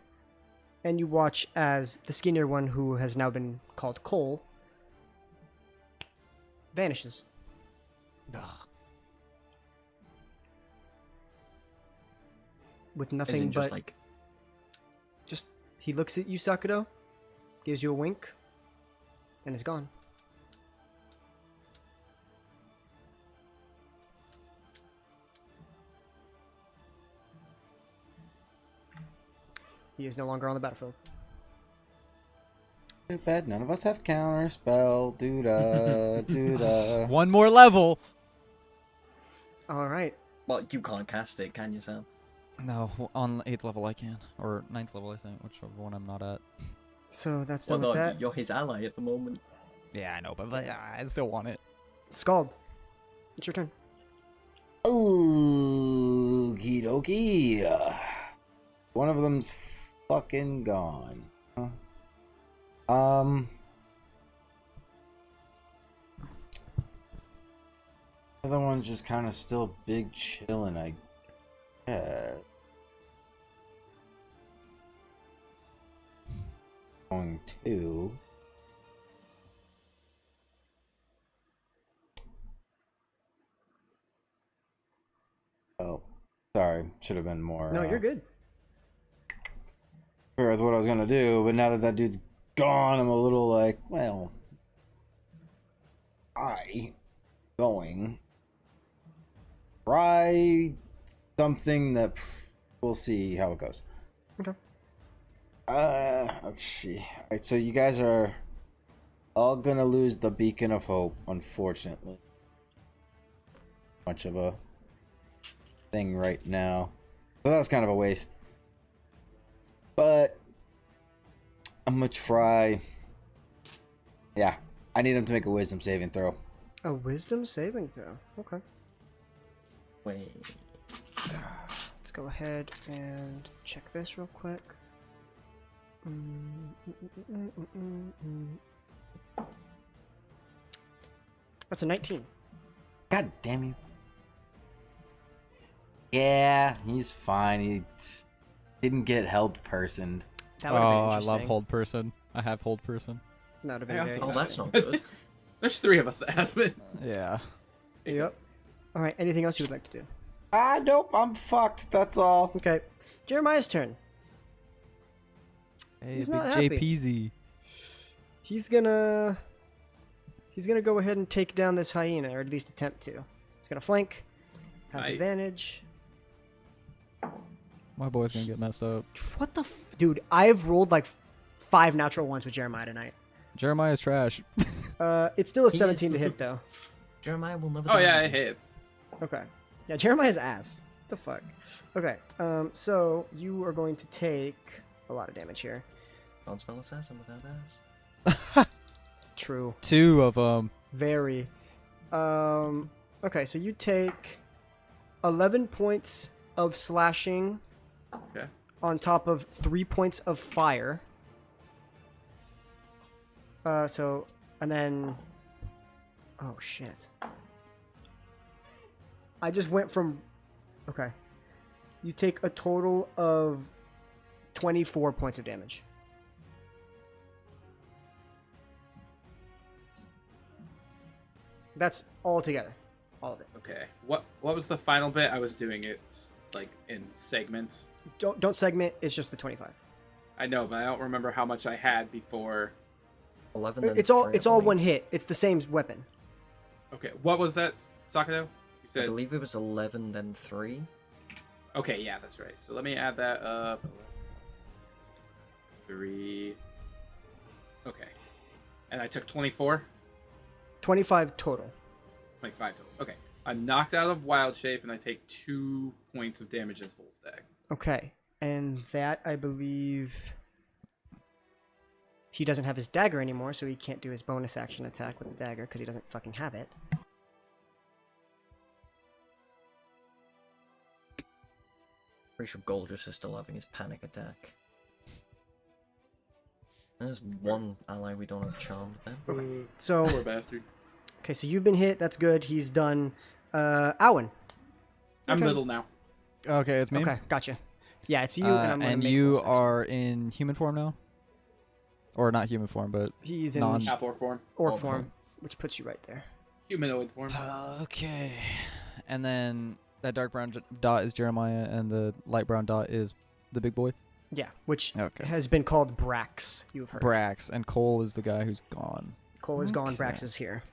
And you watch as the skinnier one, who has now been called Cole, vanishes. Ugh. With nothing but... Just, he looks at you, Sakuro, gives you a wink, and is gone. He is no longer on the battlefield. Too bad none of us have counterspell. Doo-da. One more level. All right. Well, you can't cast it, can you, Sam? No, on 8th level I can. Or 9th level, I think. Whichever one I'm not at. So that's Well, done no, with that. you're his ally at the moment. Yeah, I know, but I still want it. Scald. It's your turn. Okie dokie. One of them's fucking gone. Huh? The other one's just kind of still big chillin', I guess. Going to... Oh, sorry. Should have been more... No, you're good. With what I was gonna do, but now that that dude's gone, I'm a little like, well... going... Try something that we'll see how it goes. Okay. Let's see. Alright, so you guys are all gonna lose the beacon of hope, unfortunately. Much of a thing right now. So that was kind of a waste. But I'm gonna try. Yeah, I need him to make a wisdom saving throw. A wisdom saving throw. Okay. Wait. Let's go ahead and check this real quick. That's a 19. God damn you. Yeah, he's fine. He didn't get held personed. That would have been I interesting. love hold person. I have hold person. That would have been I very also Oh, that's interesting. not good. There's 3 of us that have it. Yeah. Yep. Alright, anything else you would like to do? Nope, I'm fucked. That's all. Okay. Jeremiah's turn. Hey, He's big not happy. JPZ. He's gonna go ahead and take down this hyena, or at least attempt to. He's gonna flank. Has Aye. advantage. My boy's gonna get messed up. What the dude? I've rolled like 5 natural ones with Jeremiah tonight. Jeremiah's trash. It's still a He 17 is- to hit though. Jeremiah will never. Oh die. yeah, it hits. Okay. Yeah, Jeremiah's ass. What the fuck? Okay. So you are going to take a lot of damage here. Can't spell assassin without ass. True. 2 of them. Very. Okay, so you take 11 points of slashing Okay. on top of 3 points of fire. And then... Oh, shit. I just went from... Okay. You take a total of 24 points of damage. That's all together. all of it. Okay. What was the final bit? I was doing it like in segments. Don't segment. It's just the 25. I know, but I don't remember how much I had before. 11. Then It's all 3, it's I all believe. one hit. It's the same weapon. Okay. What was that, Sakato? You I said. believe it was 11, then 3. Okay, yeah, that's right. So let me add that up. 3. Okay. And I took 24? 25 total. 25 total. Okay. I'm knocked out of wild shape and I take 2 points of damage as full stack. Okay, and that I believe he doesn't have his dagger anymore, so he can't do his bonus action attack with the dagger because he doesn't fucking have it. Pretty sure Goldrus is still having his panic attack. There's one ally we don't have charmed then. So Poor bastard. okay, so you've been hit. That's good. He's done. Owen. I'm turn. little now. Okay, it's me. Okay, gotcha. Yeah, it's you, and I'm gonna and make you full stacks. are in human form now, or not human form, but He's in non- Half orc form. orc Orc form, form. which puts you right there. Humanoid form. okay. And then that dark brown dot is Jeremiah, and the light brown dot is the big boy. Yeah, which Okay. has been called Brax. You've heard. Brax, and Cole is the guy who's gone. Cole is gone. Okay. Brax is here.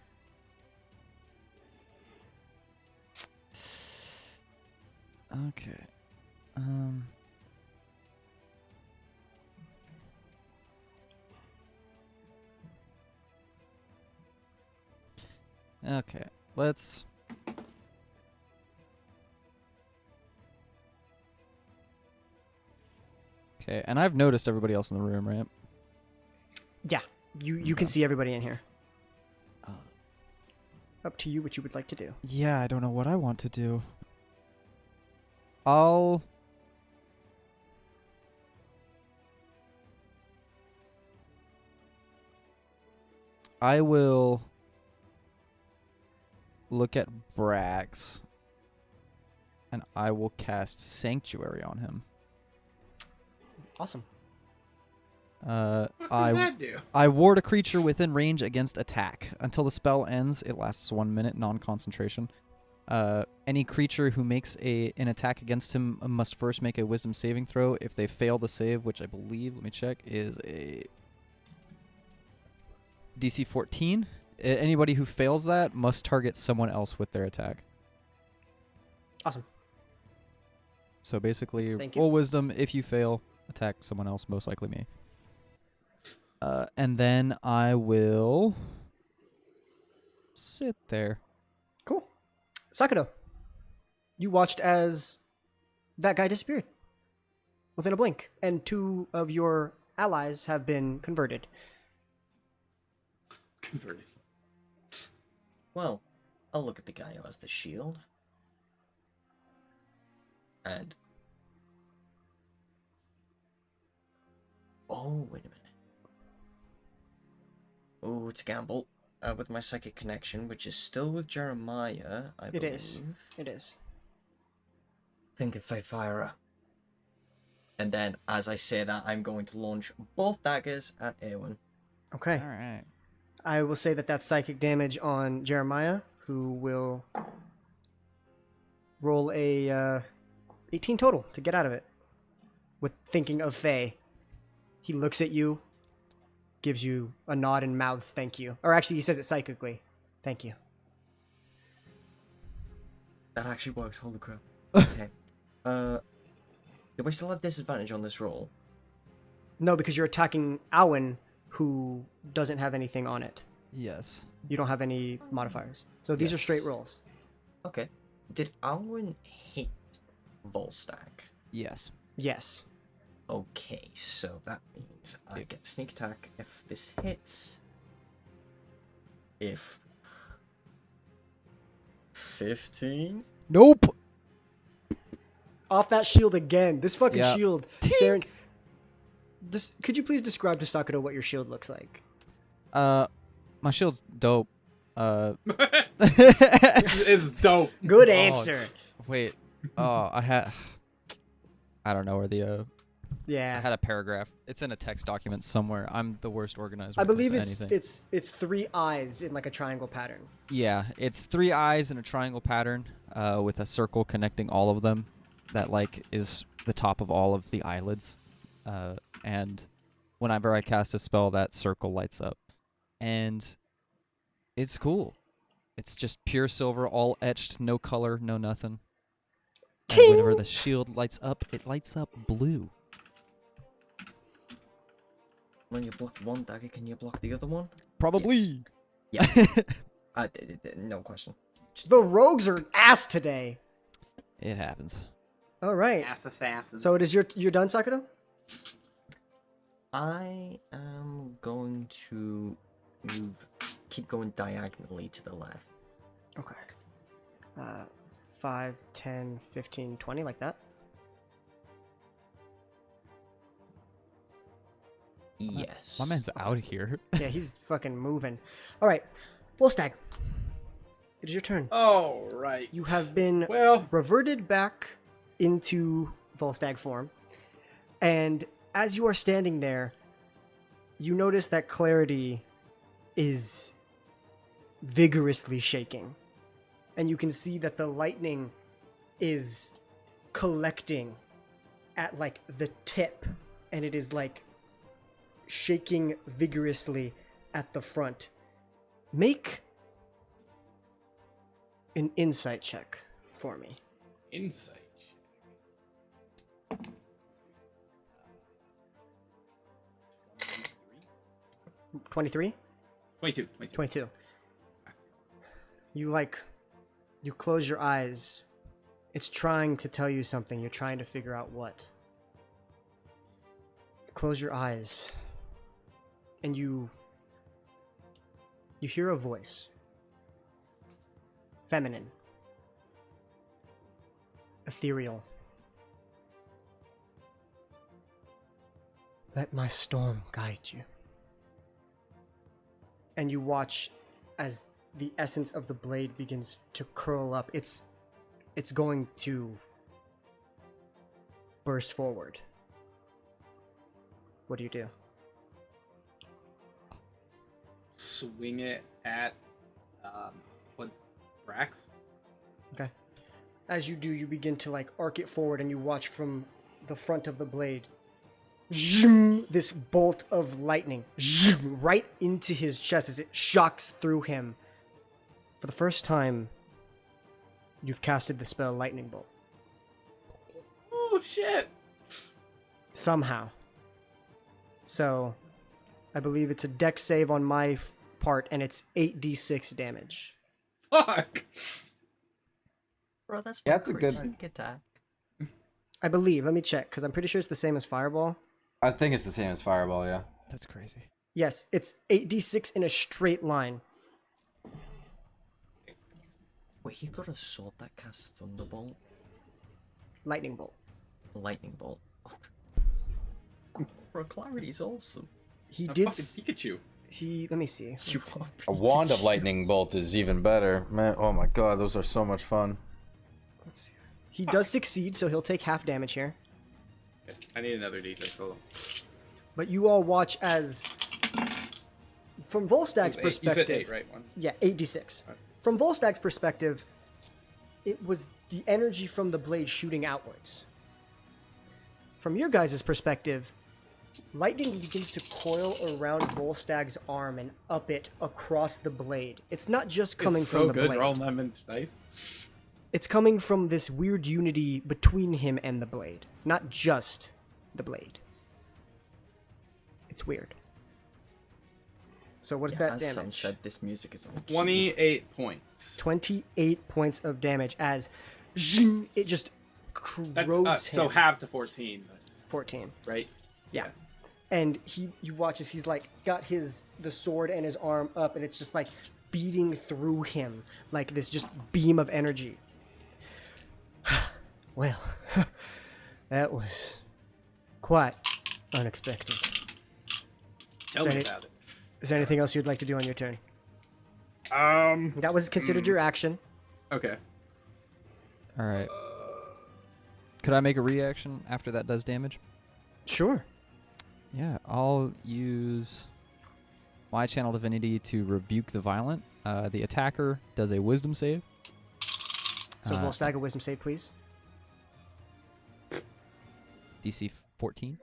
Okay. Okay. Let's. Okay, and I've noticed everybody else in the room, right? Yeah, you can see everybody in here. Uh, Up to you what you would like to do. Yeah, I don't know what I want to do. I will look at Brax, and I will cast Sanctuary on him. Awesome. What does that do? I ward a creature within range against attack. Until the spell ends, it lasts 1 minute, non-concentration. Any creature who makes an attack against him must first make a Wisdom saving throw. If they fail the save, which I believe, let me check, is a DC 14. Anybody who fails that must target someone else with their attack. Awesome. So basically, Thank you. roll Wisdom. If you fail, attack someone else, most likely me. And then I will sit there. Cool. Sakato, you watched as that guy disappeared within a blink, and 2 of your allies have been converted. Converted. Well, I'll look at the guy who has the shield. And... oh, wait a minute. Oh, it's a gamble. With my psychic connection, which is still with Jeremiah, I It believe. is. It is. Think of Fate Firer. And then, as I say that, I'm going to launch both daggers at Eowyn. Okay. All right. I will say that that's psychic damage on Jeremiah, who will roll a 18 total to get out of it. With thinking of Faye. He looks at you, gives you a nod and mouths thank you. Or actually, he says it psychically. Thank you. That actually works, holy crap. Okay. Do we still have disadvantage on this roll? No, because you're attacking Owen, who doesn't have anything on it. Yes. You don't have any modifiers. So these are Yes. straight rolls. Okay. Did Alwyn hit Volstagg? Yes. Yes. Okay, so that means I get sneak attack if this hits. If 15? Nope. Off that shield again. This fucking Yeah. shield staring. Could you please describe to Sakato what your shield looks like? My shield's dope. It's dope. Good Oh, answer. Wait. I don't know where the Yeah. I had a paragraph. It's in a text document somewhere. I'm the worst organizer. I when it believe comes to anything. it's 3 eyes in like a triangle pattern. Yeah, it's 3 eyes in a triangle pattern with a circle connecting all of them that like is the top of all of the eyelids. And whenever I cast a spell, that circle lights up. And it's cool. It's just pure silver, all etched, no color, no nothing. And whenever the shield lights up, it lights up blue. When you block one dagger, can you block the other one? Probably. Yes. Yeah. No question. The rogues are ass today. It happens. All right. Ass assassins. So it is you're done, Sakura? I am going to keep going diagonally to the left. Okay. 5, 10, 15, 20, like that. Yes. My man's out of here. Yeah, he's fucking moving. All right. Volstagg. It is your turn. Oh, right. You have been Well, reverted back into Volstagg form. And as you are standing there, you notice that Clarity is vigorously shaking. And you can see that the lightning is collecting at like the tip, and it is like shaking vigorously at the front. Make an insight check for me. insight check. 23? 22. 22. You close your eyes. It's trying to tell you something. You're trying to figure out what. Close your eyes. And you hear a voice. Feminine. Ethereal. Let my storm guide you. And you watch as the essence of the blade begins to curl up. It's going to burst forward. What do you do? Swing it at what Brax? Okay. As you do, you begin to like arc it forward, and you watch from the front of the blade. Zoom, this bolt of lightning zoom, right into his chest as it shocks through him. For the first time, you've casted the spell Lightning Bolt. Oh shit! Somehow. So, I believe it's a dex save on my part, and it's 8d6 damage. Fuck! Bro, that's Yeah, that's a good- attack. I believe. Let me check, because I'm pretty sure it's the same as Fireball. I think it's the same as Fireball, yeah. That's crazy. Yes, it's 8d6 in a straight line. Wait, you got a sword that casts Thunderbolt? Lightning Bolt. Lightning Bolt. Bro, Clarity's awesome. He A did... fucking Pikachu. Let me see. You are A wand of lightning bolt is even better. Man, oh my god, those are so much fun. Let's see. He does succeed, so he'll take half damage here. Okay, I need another D6, hold on. But you all watch as... From Volstagg's You perspective... said 8, right? One. Yeah, 8d6. Alright. From Volstagg's perspective, it was the energy from the blade shooting outwards. From your guys' perspective, lightning begins to coil around Volstagg's arm and up it across the blade. It's not just coming It's from so the good blade. rolling them dice. It's coming from this weird unity between him and the blade, not just the blade. It's weird. So what is that As damage? Sam said, this music is on cue. 28 points. 28 points of damage as zing, it just That's corrodes him. so half to 14, 14. right? Yeah. And you watch as he's like got the sword and his arm up, and it's just like beating through him like this just beam of energy. Well, that was quite unexpected. Tell me about it. Is there anything else you'd like to do on your turn? Um. That was considered your action. Okay. All right. Could I make a reaction after that does damage? Sure. Yeah, I'll use my channel divinity to rebuke the violent. The attacker does a wisdom save. So roll stagger wisdom save, please. DC 14.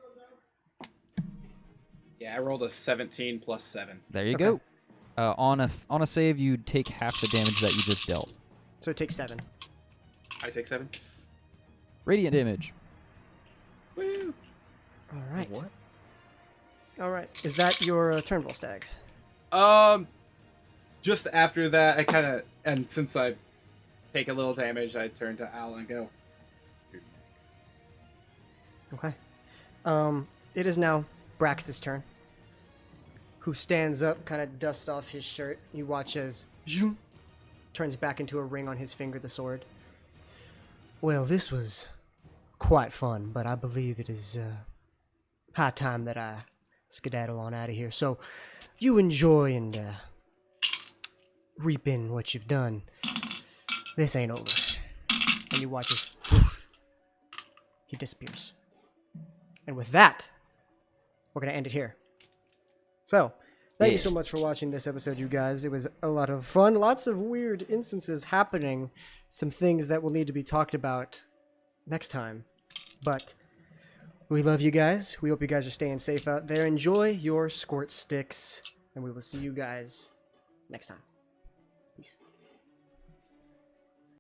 Yeah, I rolled a 17 plus 7. There you Okay. go. On a save, you take half the damage that you just dealt. So it takes 7. I take 7. Radiant damage. Woo! All right. What? All right. Is that your turn, Volstagg? Just after that, I kind of, and since I take a little damage, I turn to Al and go, "You're next." Okay. It is now Brax's turn, who stands up, kind of dusts off his shirt. You watch as zoom, turns back into a ring on his finger, the sword. Well, this was quite fun, but I believe it is high time that I skedaddle on out of here. So you enjoy and reap in what you've done. This ain't over. And you watch as he disappears. And with that, we're going to end it here. So, thank you so much for watching this episode, you guys. It was a lot of fun. Lots of weird instances happening. Some things that will need to be talked about next time. But we love you guys. We hope you guys are staying safe out there. Enjoy your squirt sticks. And we will see you guys next time. Peace.